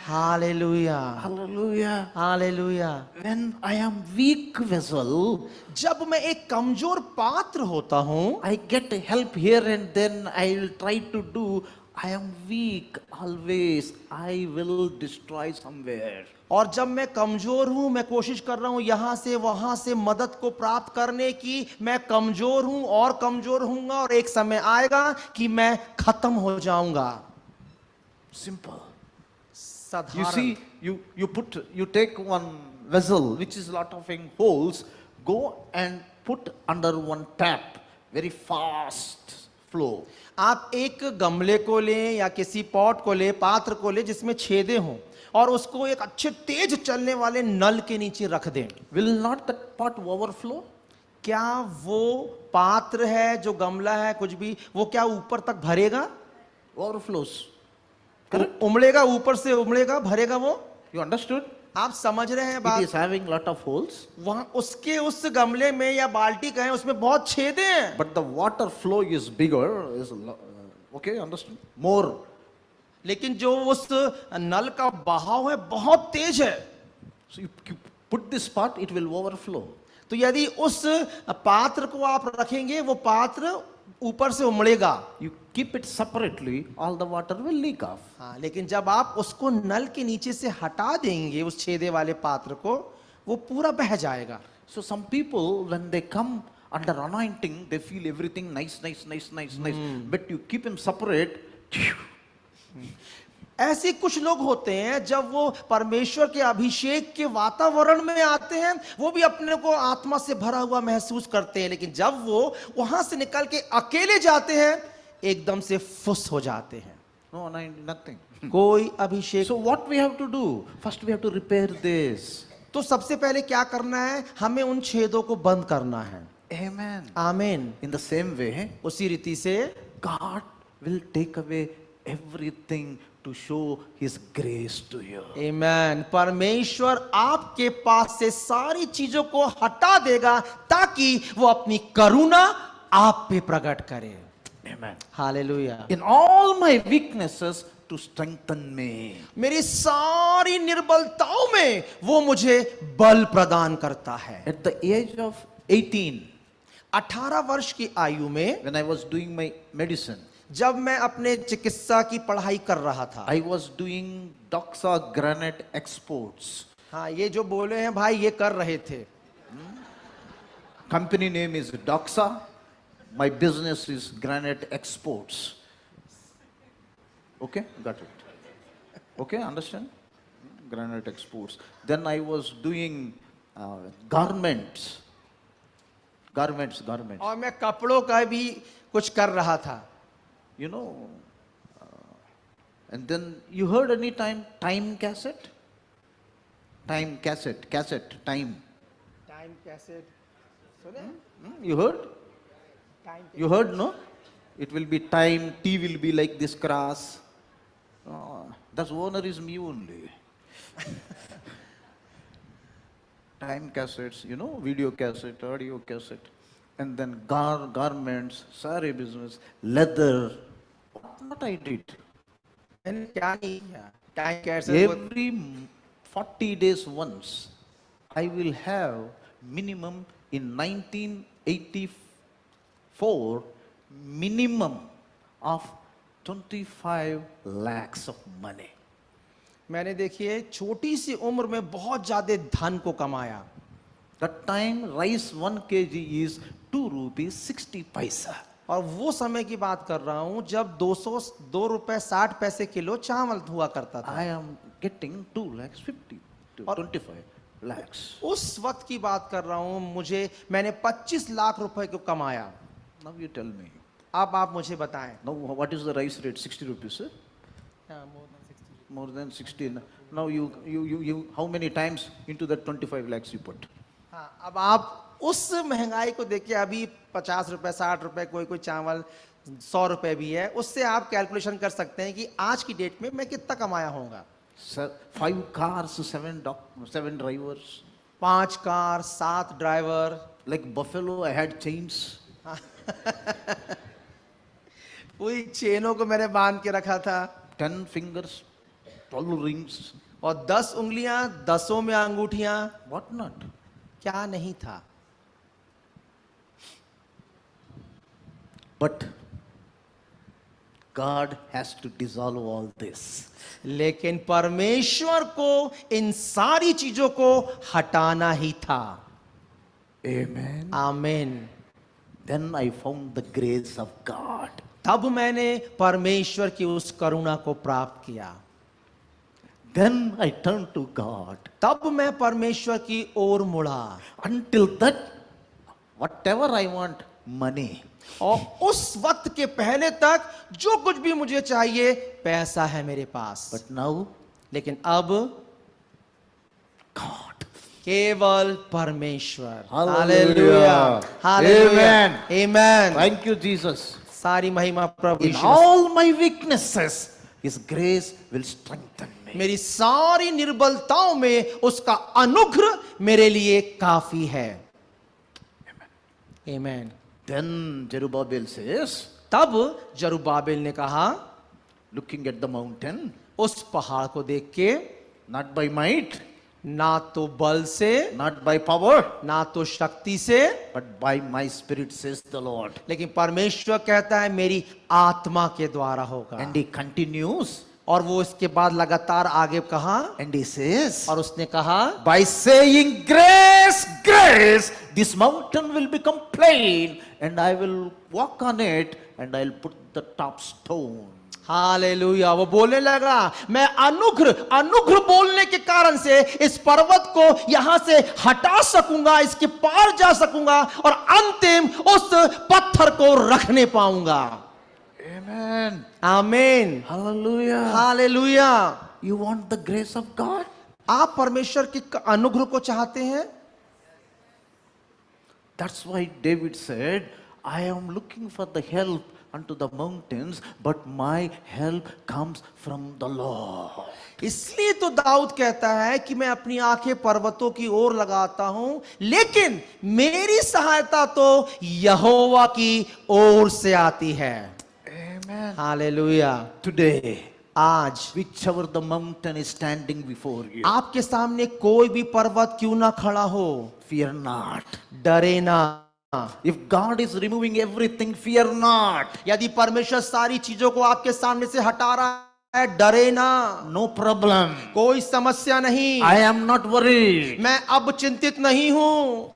Hallelujah. Hallelujah. Hallelujah. When I am weak vessel, जब मैं एक कमजोर पात्र होता हूं, I get help here and then I will try to do. I am weak always. I will destroy somewhere. और जब मैं कमजोर हूं, मैं कोशिश कर रहा हूं यहां से वहां से मदद को प्राप्त करने की, मैं कमजोर हूं और कमजोर होऊंगा और एक समय आएगा कि मैं खत्म हो जाऊंगा। Simple. You साधारण। see, you take one vessel which is lot of holes, go and put under one tap, very fast flow. आप एक गमले को लें या किसी पॉट को लें, पात्र को लें जिसमें छेदे हों, और उसको एक अच्छे तेज चलने वाले नल के नीचे रख दें। Will not that pot overflow? क्या वो पात्र है, जो गमला है, कुछ भी, वो क्या ऊपर तक भरेगा? Overflows. उमड़ेगा, ऊपर से उमड़ेगा, भरेगा वो। You understood? आप समझ रहे हैं It बात? is having lot of holes, वहां उसके उस गमले में या बाल्टी का है, उसमें बहुत छेदे हैं, but the water flow is bigger. Okay, understand? More. लेकिन जो उस नल का बहाव है बहुत तेज है। So you put this pot, it will overflow. तो यदि उस पात्र को आप रखेंगे, वो पात्र ऊपर से उमड़ेगा। You keep it separately, all the water will leak off. हाँ, लेकिन जब आप उसको नल के नीचे से हटा देंगे, उस छेदे वाले पात्र को, वो पूरा बह जाएगा। So some people, when they come under anointing, they feel everything nice. But you keep him separate. ऐसे कुछ लोग होते हैं, जब वो परमेश्वर के अभिषेक के वातावरण में आते हैं, वो भी अपने को आत्मा से भरा हुआ महसूस करते हैं, लेकिन जब वो वहां से निकल के अकेले जाते हैं, एकदम से फुस हो जाते हैं। No, nothing. कोई अभिषेक। So what we have to do? First we have to repair this. तो सबसे पहले क्या करना है? हमें उन छेदों को बंद करना है। Amen. आमीन। In the same way, उसी रीति से God will take away everything to show His grace to you. आमीन। परमेश्वर आपके पास से सारी चीजों को हटा देगा, ताकि वो अपनी करुणा आप पे प्रकट करे। Amen. Hallelujah. In all my weaknesses, to strengthen me. मेरी सारी निर्बलताओं में वो मुझे बल प्रदान करता है। At the age of 18, 18 वर्ष की आयु में, when I was doing my medicine, जब मैं अपने चिकित्सा की पढ़ाई कर रहा था, I was doing Doxa granite exports. हाँ, ये जो बोले हैं भाई, ये कर रहे थे। Company name is Doxa. My business is granite exports. Okay, got it. Okay, understand? Granite exports. Then I was doing garments. और मैं कपड़ों का भी कुछ कर रहा था। You know, and then you heard any time cassette? Time cassette, time. Time cassette सुने? You heard? Time You heard, no? It will be time, T will be like this cross. That's owner is me only. Time cassettes, you know, video cassette, audio cassette. And then garments, saree business, leather. What I did? मैंने क्या नहीं किया? Time cassette Every 40 days once, I will have minimum in 1984, minimum of 25 lakhs of money. मैंने देखिए छोटी सी उम्र में बहुत ज्यादा धन को कमाया। That time rice 1 kg is 2 rupees 60 paisa. और वो समय की बात कर रहा हूं जब 202 रुपए 60 पैसे किलो चावल हुआ करता था। I am getting 2 lakhs 50 to 25 lakhs. उस वक्त की बात कर रहा हूं, मैंने 25 लाख रुपए को कमाया। Now you tell me. अब आप मुझे बताएं। Now what is the rice rate? 60 rupees, sir? More than 60. Now you how many times into that 25 lakhs you put? हाँ, अब आप उस महंगाई को देखिए, अभी 50 रुपए 60 रुपए कोई चावल 100 रुपए भी है, उससे आप कैलकुलेशन कर सकते हैं कि आज की डेट में मैं कितना कमाया होगा। 5 cars, 7 drivers. 5 car, 7 driver. Like buffalo, I had chains. पूरी चेनों को मैंने बांध के रखा था। 10 fingers, 12 rings. और 10 उंगलियां, 10 में अंगूठियां। What not? क्या नहीं था। But God has to dissolve all this. लेकिन परमेश्वर को इन सारी चीजों को हटाना ही था। Amen. आमीन। Then I found the grace of God. तब मैंने परमेश्वर की उस करुणा को प्राप्त किया। Then I turned to God. तब मैं परमेश्वर की ओर मुड़ा। Until that, whatever I want, money. और उस वक्त के पहले तक जो कुछ भी मुझे चाहिए पैसा है मेरे पास। But now, लेकिन अब God. केवल परमेश्वर। Hallelujah. हालेलुया। Amen. आमीन। Thank you, Jesus. सारी महिमा प्रभु In Yeshu. all my weaknesses, His grace will strengthen me. मेरी सारी निर्बलताओं में उसका अनुग्रह मेरे लिए काफी है। आमीन। Then Zerubbabel says, तब जरुब्बाबिल ने कहा, looking at the mountain, उस पहाड़ को देख के, not by might, ना तो बल से, not by power, ना तो शक्ति से, but by my spirit, says the Lord. लेकिन परमेश्वर कहता है मेरी आत्मा के द्वारा होगा। And he continues, और वो इसके बाद लगातार आगे कहा, and he says, और उसने कहा, by saying grace, grace, this mountain will become plain, and I will walk on it, and I'll put the top stone. Hallelujah. वो बोलने लगा, मैं अनुग्रह बोलने के कारण से इस पर्वत को यहां से हटा सकूंगा, इसके पार जा सकूंगा और अंतिम उस पत्थर को रखने पाऊंगा। Amen. आमीन। Hallelujah. Hallelujah. You want the grace of God? आप परमेश्वर के अनुग्रह को चाहते हैं? That's why David said, I am looking for the help unto the mountains, but my help comes from the Lord. इसलिए तो दाऊद कहता है कि मैं अपनी आंखें पर्वतों की ओर लगाता हूं, लेकिन मेरी सहायता तो यहोवा की ओर से आती है। Amen. हालेलुया। Today, आज whichever the mountain is standing before you, आपके सामने कोई भी पर्वत क्यों ना खड़ा हो, fear not. डरे ना। If God is removing everything, fear not. यदि परमेश्वर सारी चीजों को आपके सामने से हटा रहा है, डरे ना। No problem. कोई समस्या नहीं। I am not worried. मैं अब चिंतित नहीं हूं।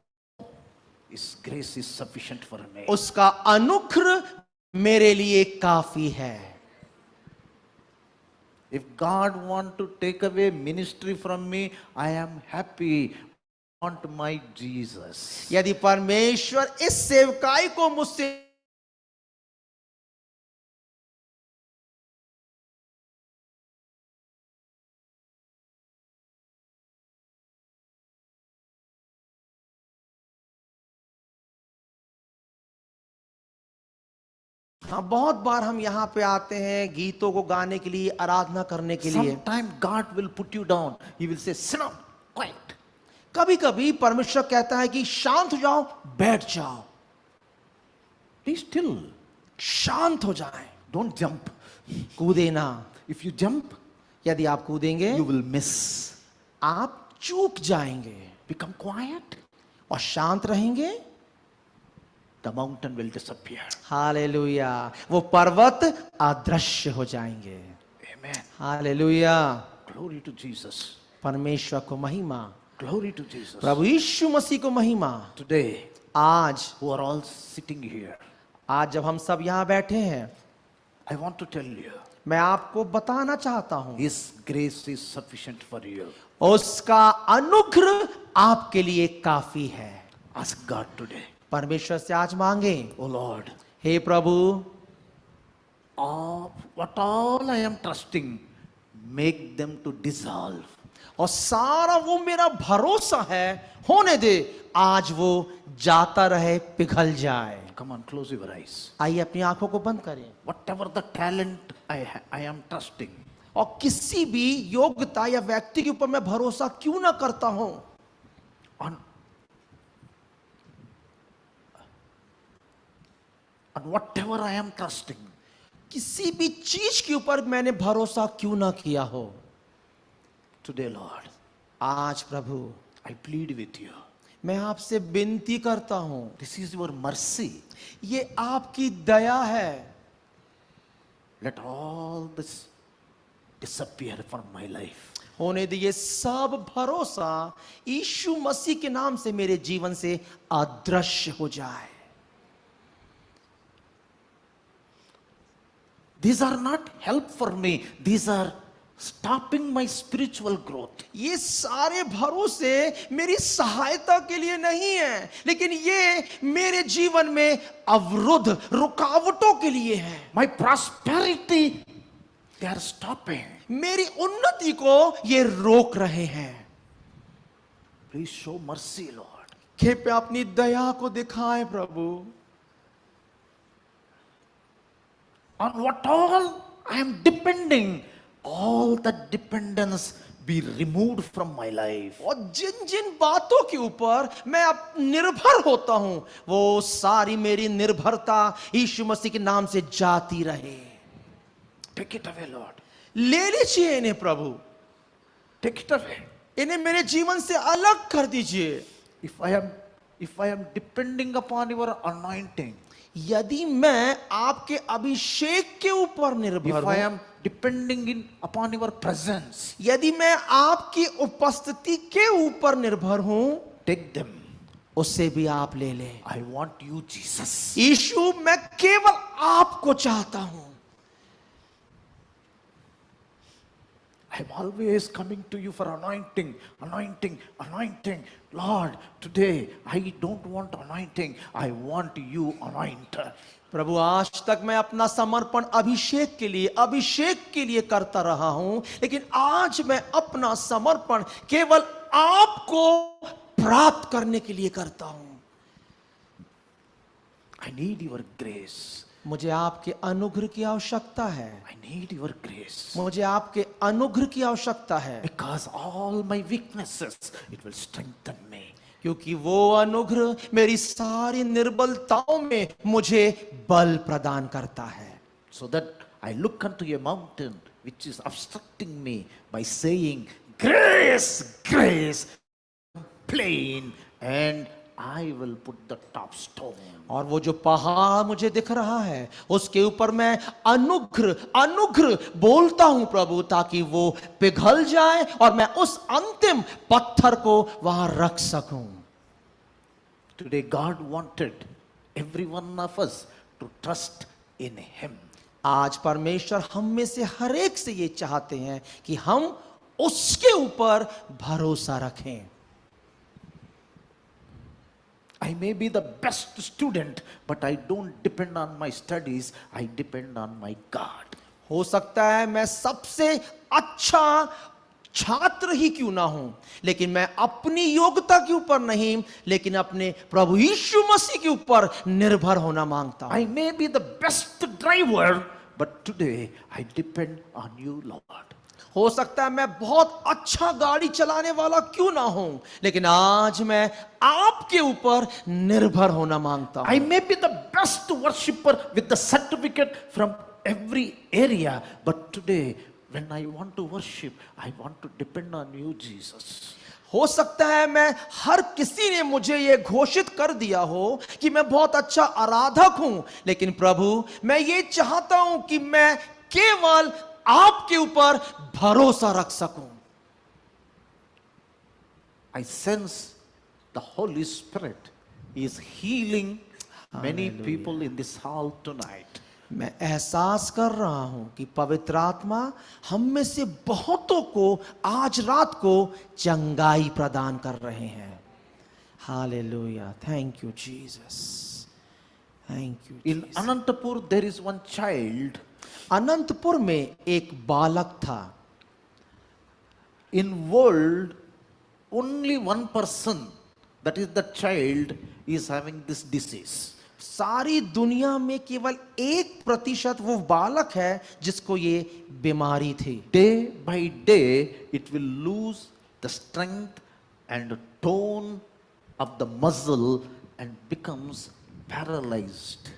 His grace is sufficient for me. उसका अनुग्रह मेरे लिए काफी है। If God want to take away ministry from me, I am happy. I want my Jesus. यदि परमेश्वर इस सेवकाई को मुझसे हाँ, बहुत बार हम यहाँ पे आते हैं गीतों को गाने के लिए, आराधना करने के लिए। Sometime God will put you down. He will say, sit down, quiet. कभी कभी परमेश्वर कहता है कि शांत हो जाओ, बैठ जाओ, Be still. शांत हो जाए, Don't jump. कूदे ना। If you jump, यदि आप कूदेंगे you will miss. आप चूक जाएंगे। Become quiet. और शांत रहेंगे, The mountain will disappear. Hallelujah, वो पर्वत अदृश्य हो जाएंगे। Amen. Hallelujah. Glory to Jesus. परमेश्वर को महिमा, Glory to Jesus. प्रभु यीशु मसीह को महिमा। Today, आज who are all sitting here, आज जब हम सब यहाँ बैठे हैं, I want to tell you, मैं आपको बताना चाहता हूं, His grace is sufficient for you. उसका अनुग्रह आपके लिए काफी है। Ask God today. परमेश्वर से आज मांगे, Oh Lord, hey Prabhu, what all I am trusting, make them to dissolve. और सारा वो मेरा भरोसा है, होने दे, आज वो जाता रहे, पिघल जाए। Come on, close your eyes. आइए अपनी आंखों को बंद करें। Whatever the talent I am trusting, और किसी भी योग्यता या व्यक्ति के ऊपर मैं भरोसा क्यों ना करता हूं, on whatever I am trusting, किसी भी चीज के ऊपर मैंने भरोसा क्यों ना किया हो, today, Lord, आज प्रभु I plead with you. मैं आपसे विनती करता हूं, This is your mercy. ये आपकी दया है। let all this disappear from my life. होने दीजिए सब भरोसा यीशु मसीह के नाम से मेरे जीवन से अदृश्य हो जाए। These are not help for me. These are stopping my spiritual growth. ये सारे भरोसे मेरी सहायता के लिए नहीं है, लेकिन ये मेरे जीवन में अवरुद्ध रुकावटों के लिए है। My prosperity, they are stopping. मेरी उन्नति को ये रोक रहे हैं। Please show mercy, Lord. कृपया अपनी दया को दिखाएं प्रभु। On what all I am depending, all that dependence be removed from my life. और जिन जिन बातों के ऊपर मैं अब निर्भर होता हूं, वो सारी मेरी निर्भरता यीशु मसीह के नाम से जाती रहे। Take it away, Lord. ले लीजिए इन्हें प्रभु, Take it away. इन्हें मेरे जीवन से अलग कर दीजिए। If I am depending upon your anointing, यदि मैं आपके अभिषेक के ऊपर निर्भर if I हूं, am depending upon your presence, यदि मैं आपकी उपस्थिति के ऊपर निर्भर हूं, take them. उससे भी आप ले लें। I want you, Jesus. यीशु, मैं केवल आपको चाहता हूं। I'm always coming to you for anointing, anointing, anointing. Lord, today I don't want anointing. I want you anointed. प्रभु, आज तक मैं अपना समर्पण अभिषेक के लिए करता रहा हूं, लेकिन आज मैं अपना समर्पण केवल आपको प्राप्त करने के लिए करता हूं। I need your grace. मुझे आपके अनुग्रह की आवश्यकता है। I need your grace. मुझे आपके अनुग्रह की आवश्यकता है, Because all my weaknesses, it will strengthen me. क्योंकि वो अनुग्रह मेरी सारी निर्बलताओं में मुझे बल प्रदान करता है। So that I look unto a mountain which is obstructing me by saying, grace, grace, plain, and I will put the top stone. और वो जो पहाड़ मुझे दिख रहा है, उसके ऊपर मैं अनुग्रह बोलता हूं प्रभु, ताकि वो पिघल जाए और मैं उस अंतिम पत्थर को वहां रख सकूं। Today God wanted every one of us to trust in Him. आज परमेश्वर हम में से हर एक से ये चाहते हैं कि हम उसके ऊपर भरोसा रखें। I may be the best student, but I don't depend on my studies. I depend on my God. हो सकता है मैं सबसे अच्छा छात्र ही क्यों ना हूं, लेकिन मैं अपनी योग्यता के ऊपर नहीं, लेकिन अपने प्रभु यीशु मसीह के ऊपर निर्भर होना मांगता हूं। I may be the best driver, but today I depend on you, Lord. हो सकता है मैं बहुत अच्छा गाड़ी चलाने वाला क्यों ना हूं, लेकिन आज मैं आपके ऊपर निर्भर होना मांगता हूं। I may be the best worshipper with the certificate from every area, but today when I want to worship, I want to depend on you, Jesus. हो सकता है मैं हर किसी ने मुझे ये घोषित कर दिया हो कि मैं बहुत अच्छा आराधक हूं, लेकिन प्रभु मैं ये चाहता हूं कि मैं केवल आपके ऊपर भरोसा रख सकूं। I sense the Holy Spirit is healing many people in this hall tonight. मैं एहसास कर रहा हूं कि पवित्र आत्मा हम में से बहुतों को आज रात को चंगाई प्रदान कर रहे हैं। Hallelujah, thank you Jesus, thank you. In Anantapur, there is one child. Anantapur में एक बालक था। In world, only one person, that is the child, is having this disease. सारी दुनिया में केवल 1% वो बालक है जिसको ये बीमारी थी। Day by day, it will lose the strength and tone of the muscle and becomes paralyzed.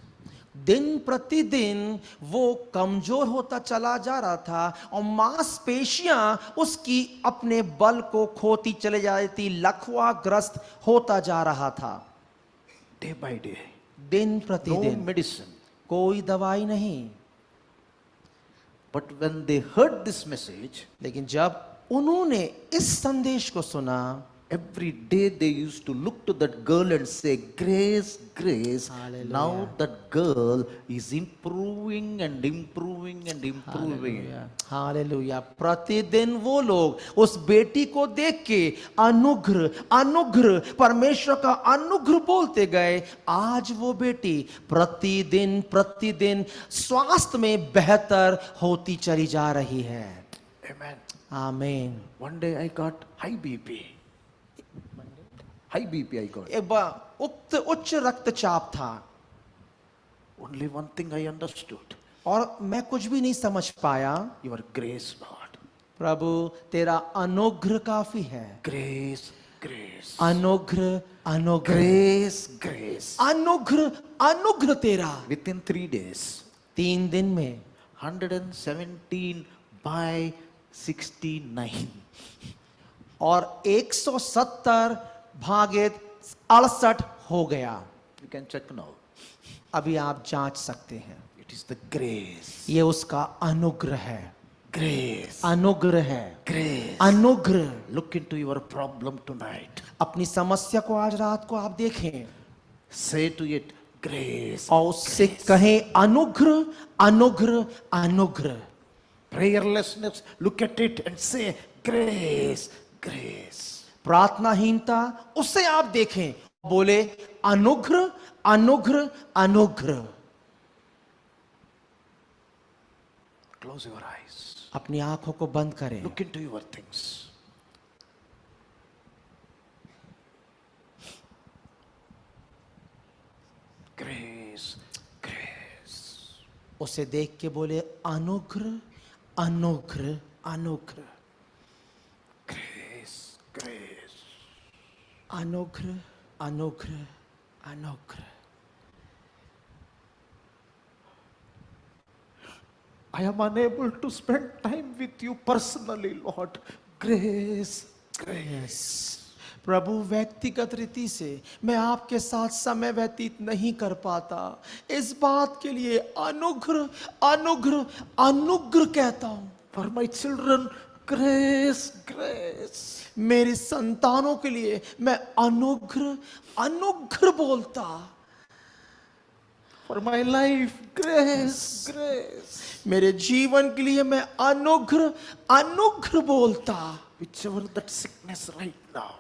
दिन प्रतिदिन वो कमजोर होता चला जा रहा था और मांसपेशियां उसकी अपने बल को खोती चले जा रही थी, लकवाग्रस्त होता जा रहा था। Day by day, दिन no प्रतिदिन medicine. कोई दवाई नहीं। But when they heard this message, लेकिन जब उन्होंने इस संदेश को सुना, every day they used to look to that girl and say, Grace, Grace. Hallelujah. Now that girl is improving and improving and improving. Hallelujah. प्रतिदिन वो लोग उस बेटी को देख के अनुग्रह अनुग्रह परमेश्वर का अनुग्रह बोलते गए। आज वो बेटी प्रतिदिन प्रतिदिन स्वास्थ्य में बेहतर होती चली जा रही है। Amen. आमीन। One day I got high BP. High BP I got. एक बार उच्च रक्तचाप था Only one thing I understood. और मैं कुछ भी नहीं समझ पाया। Your grace, Lord. प्रभु तेरा अनुग्रह काफी है। Grace, grace. अनुग्रह अनुग्रह Grace, grace. अनुग्रह अनुग्रह तेरा। Within 3 days, 3 दिन में 117 by 69. और 170 भागित 68 हो गया। You can check now. अभी आप जांच सकते हैं। It is the grace. ये उसका अनुग्रह है। Grace. अनुग्रह है। Grace. अनुग्रह। Look into your problem tonight. अपनी समस्या को आज रात को आप देखें Say to it, grace. और उससे कहें अनुग्रह अनुग्रह अनुग्रह। Prayerlessness, look at it and say, grace, grace. प्रार्थनाहीनता, उससे आप देखें, बोले अनुग्रह अनुग्रह अनुग्रह। Close your eyes. अपनी आंखों को बंद करें। Look into your things. Grace, grace. उसे देख के बोले अनुग्रह अनुग्रह अनुग्रह Grace, grace. अनुग्रह अनुग्रह अनुग्रह। I am unable to spend time with you personally, Lord. Grace, grace. प्रभु व्यक्तिगत रीति से मैं आपके साथ समय व्यतीत नहीं कर पाता, इस बात के लिए अनुग्रह अनुग्रह अनुग्रह कहता हूं। For my children, grace, grace. मेरे संतानों के लिए मैं अनुग्रह अनुग्रह बोलता। For my life, grace, grace. मेरे जीवन के लिए मैं अनुग्रह अनुग्रह बोलता। Whichever that sickness right now,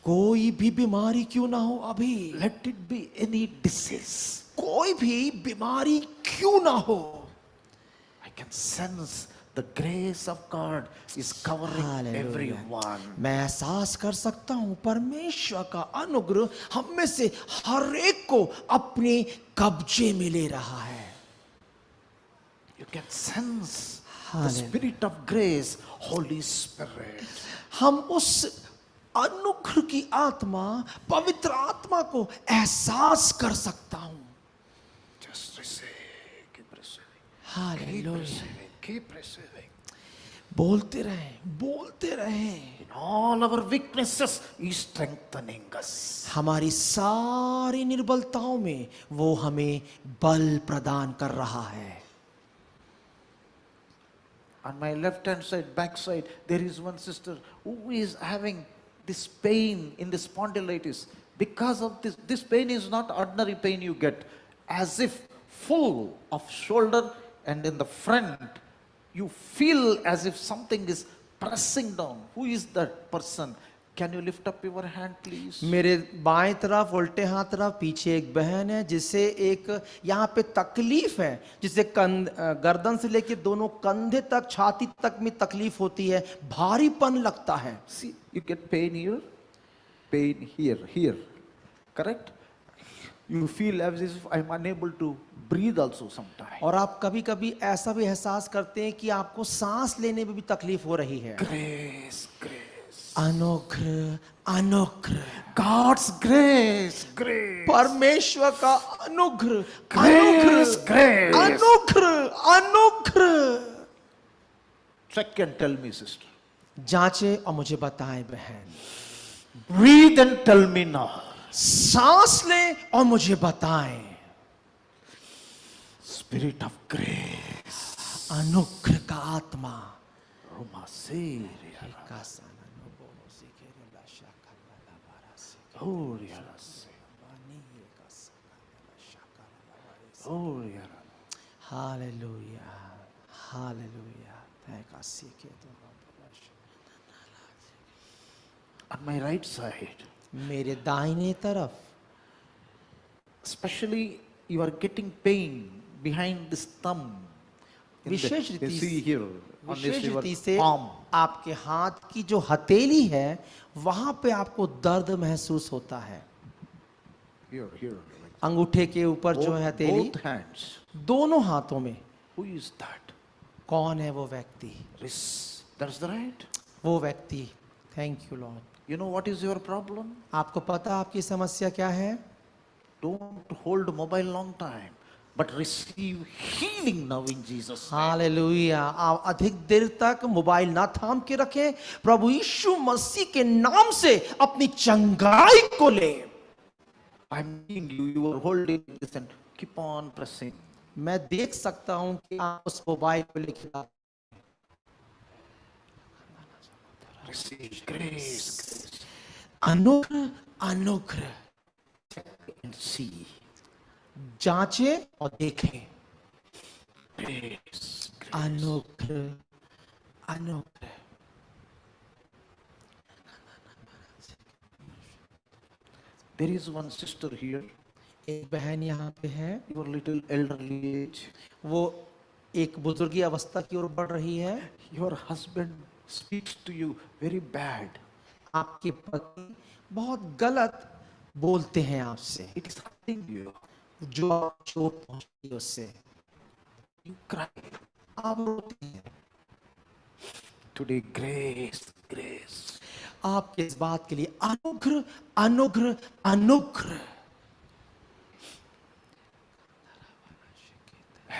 कोई भी बीमारी क्यों ना हो अभी, let it be any disease. कोई भी बीमारी क्यों ना हो, I can sense the grace of God is covering Hallelujah. everyone. मैं एहसास कर सकता हूं परमेश्वर का अनुग्रह हम में से हर एक को अपने कब्जे में ले रहा है। You can sense the Hallelujah. spirit of grace, Holy Spirit. हम उस अनुग्रह की आत्मा पवित्र आत्मा को एहसास कर सकता हूं। Just receive, keep receiving, keep hallelujah. receiving, keep receiving. बोलते रहें बोलते रहें। In all our weaknesses, He is strengthening us. हमारी सारी निर्बलताओं में वो हमें बल प्रदान कर रहा है। On my left hand side, back side, there is one sister who is having this pain in the spondylitis. Because of this pain is not ordinary pain you get, as if full of shoulder and in the front, you feel as if something is pressing down. Who is that person? Can you lift up your hand, please? मेरे बाएं तरफ उल्टे हाथ तरफ पीछे एक बहन है जिसे एक यहाँ पे तकलीफ है, जिसे गर्दन से लेके दोनों कंधे तक छाती तक में तकलीफ होती है, भारीपन लगता है। See, you get pain here, correct? You feel as if I'm unable to breathe also sometimes. और आप कभी कभी ऐसा भी एहसास करते हैं कि आपको सांस लेने में भी तकलीफ हो रही है। Grace, grace. अनुग्रह अनुग्रह, God's grace, grace. परमेश्वर का अनुग्रह Grace, अनुग्रह grace. अनुग्रह अनुग्रह। Check and tell me, sister. जांचे और मुझे बताएं बहन। Breathe and tell me now. सांस लें और मुझे बताएं। Spirit of grace. अनुग्रह का आत्मा Roma Syria. Oh, yes. Oh, yeah. Hallelujah, hallelujah. Thank you. On my right side, मेरे दाहिने तरफ especially you are getting pain behind this thumb. In the- wishes you रीति see here on this wishes your रीति से palm. आपके हाथ की जो हथेली है वहां पे आपको दर्द महसूस होता है। Here. अंगूठे के ऊपर जो है हथेली, Both hands. दोनों हाथों में। Who is that? कौन है वो व्यक्ति? That's the right. वो व्यक्ति। Thank you Lord. You know what is your problem? आपको पता आपकी समस्या क्या है? Don't hold mobile long time, but receive healing now in Jesus' name. Hallelujah. आप अधिक देर तक मोबाइल ना थाम के रखें, प्रभु यीशु मसीह के नाम से अपनी चंगाई को ले। I'm seeing you are holding this and keep on pressing. मैं देख सकता हूं कि आप उस मोबाइल को लेकर Receive grace अनुग्रह, अनुग्रह and see. जांचे और देखें। Grace. अनुग्रह, अनुग्रह। There is one sister here, एक बहन यहाँ पे है, your little elderly age. वो एक बुजुर्गी अवस्था की ओर बढ़ रही है। Your husband speaks to you very bad. आपके पति बहुत गलत बोलते हैं आपसे, It is hurting you. जो आप चोट पहुंचती है उससे You cry. आप रोते हैं। Today, grace. आपके इस बात के लिए अनुग्रह, अनुग्रह, अनुग्रह।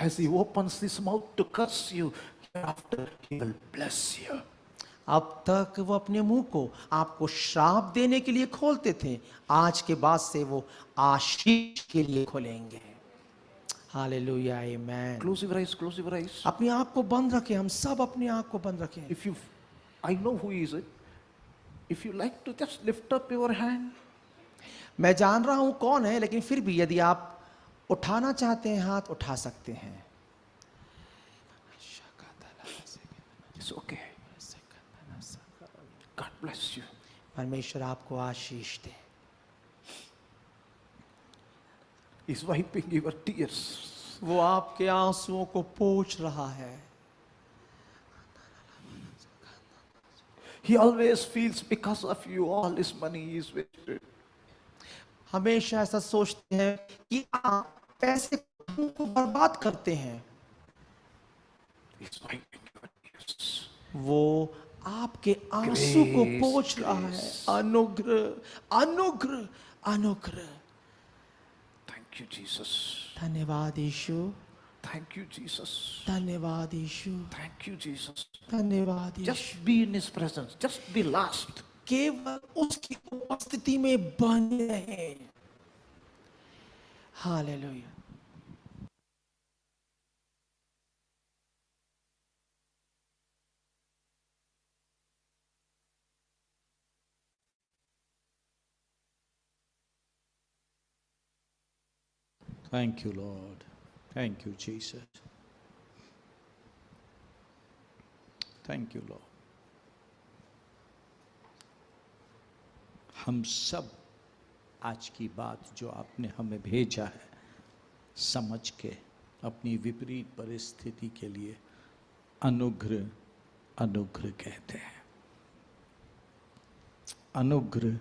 As he opens his mouth to curse you, hereafter he will bless you. अब तक वो अपने मुंह को आपको श्राप देने के लिए खोलते थे, आज के बाद से वो आशीष के लिए खोलेंगे। Hallelujah, amen. Close your eyes. अपनी आंख को बंद रखें, हम सब अपनी आंख को बंद रखें। I know who is it. If you like to just lift up your hand, मैं जान रहा हूं कौन है, लेकिन फिर भी यदि आप उठाना चाहते हैं हाथ उठा सकते हैं। it's okay. God bless you. परमेश्वर आपको आशीष दे। He's wiping your tears. वो आपके आंसुओं को पोंछ रहा है। He always feels because of you all his money is wasted. हमेशा ऐसा सोचते हैं कि आप पैसे को बर्बाद करते हैं। He's wiping your tears. वो आपके आंसू को पोंछ रहा है। अनुग्रह, अनुग्रह, अनुग्रह। Thank you, Jesus. धन्यवाद यीशु, Thank you, Jesus. धन्यवाद यीशु, Thank you, Jesus. धन्यवाद यीशु। Just be in his presence. Just be lost. केवल उसकी उपस्थिति में बने रहें। Hallelujah. Thank you, Lord. Thank you, Jesus. Thank you, Lord. हम सब आज की बात जो आपने हमें भेजा है समझ के अपनी विपरीत परिस्थिति के लिए अनुग्रह, अनुग्रह कहते हैं। अनुग्रह,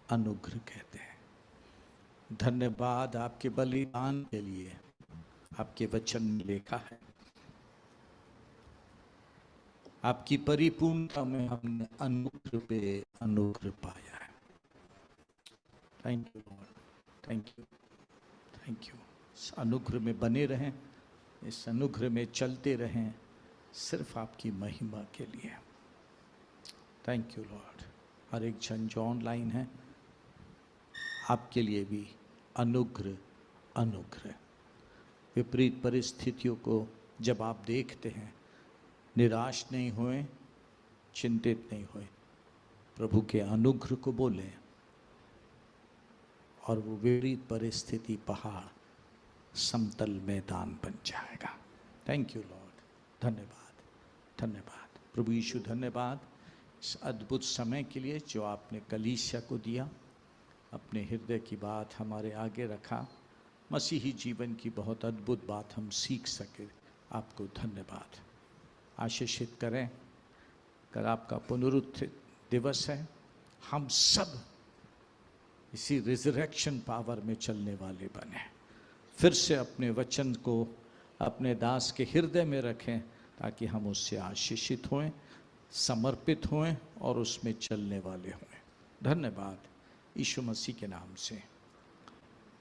अनुग्रह कहते हैं। धन्यवाद आपके बलिदान के लिए। आपके वचन में लिखा है, आपकी परिपूर्णता में हमने अनुग्रह पे अनुग्रह पाया है। Thank you Lord, thank you, thank you. इस अनुग्रह में बने रहें, इस अनुग्रह में चलते रहें, सिर्फ आपकी महिमा के लिए। Thank you Lord. हर एक जन जो ऑनलाइन है, आपके लिए भी अनुग्रह, अनुग्रह। विपरीत परिस्थितियों को जब आप देखते हैं, निराश नहीं हुए, चिंतित नहीं हुए, प्रभु के अनुग्रह को बोलें और वो विपरीत परिस्थिति पहाड़ समतल मैदान बन जाएगा। थैंक यू लॉर्ड, धन्यवाद, धन्यवाद प्रभु यीशु, धन्यवाद इस अद्भुत समय के लिए जो आपने कलीसिया को दिया, अपने हृदय की बात हमारे आगे रखा, मसीही जीवन की बहुत अद्भुत बात हम सीख सके। आपको धन्यवाद। आशीषित करें, कर आपका पुनरुत्थित दिवस है, हम सब इसी रिजरेक्शन पावर में चलने वाले बने, फिर से अपने वचन को अपने दास के हृदय में रखें ताकि हम उससे आशीषित हों, समर्पित हों और उसमें चलने वाले हों। धन्यवाद यीशु मसीह के नाम से।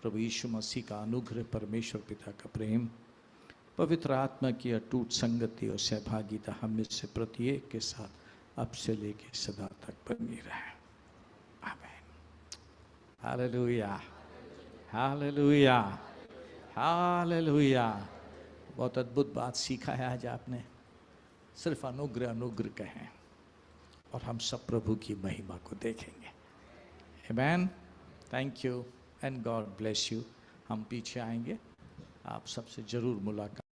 प्रभु यीशु मसीह का अनुग्रह, परमेश्वर पिता का प्रेम, पवित्र आत्मा की अटूट संगति और सहभागिता हम में से प्रत्येक के साथ अब से लेके सदा तक बनी रहे। आमीन। Hallelujah, hallelujah, hallelujah. बहुत अद्भुत बात सीखा है आज आपने। सिर्फ अनुग्रह अनुग्रह कहें और हम सब प्रभु की महिमा को देखेंगे। आमीन। Thank you and God bless you. हम पीछे आएंगे, आप सबसे जरूर मुलाकात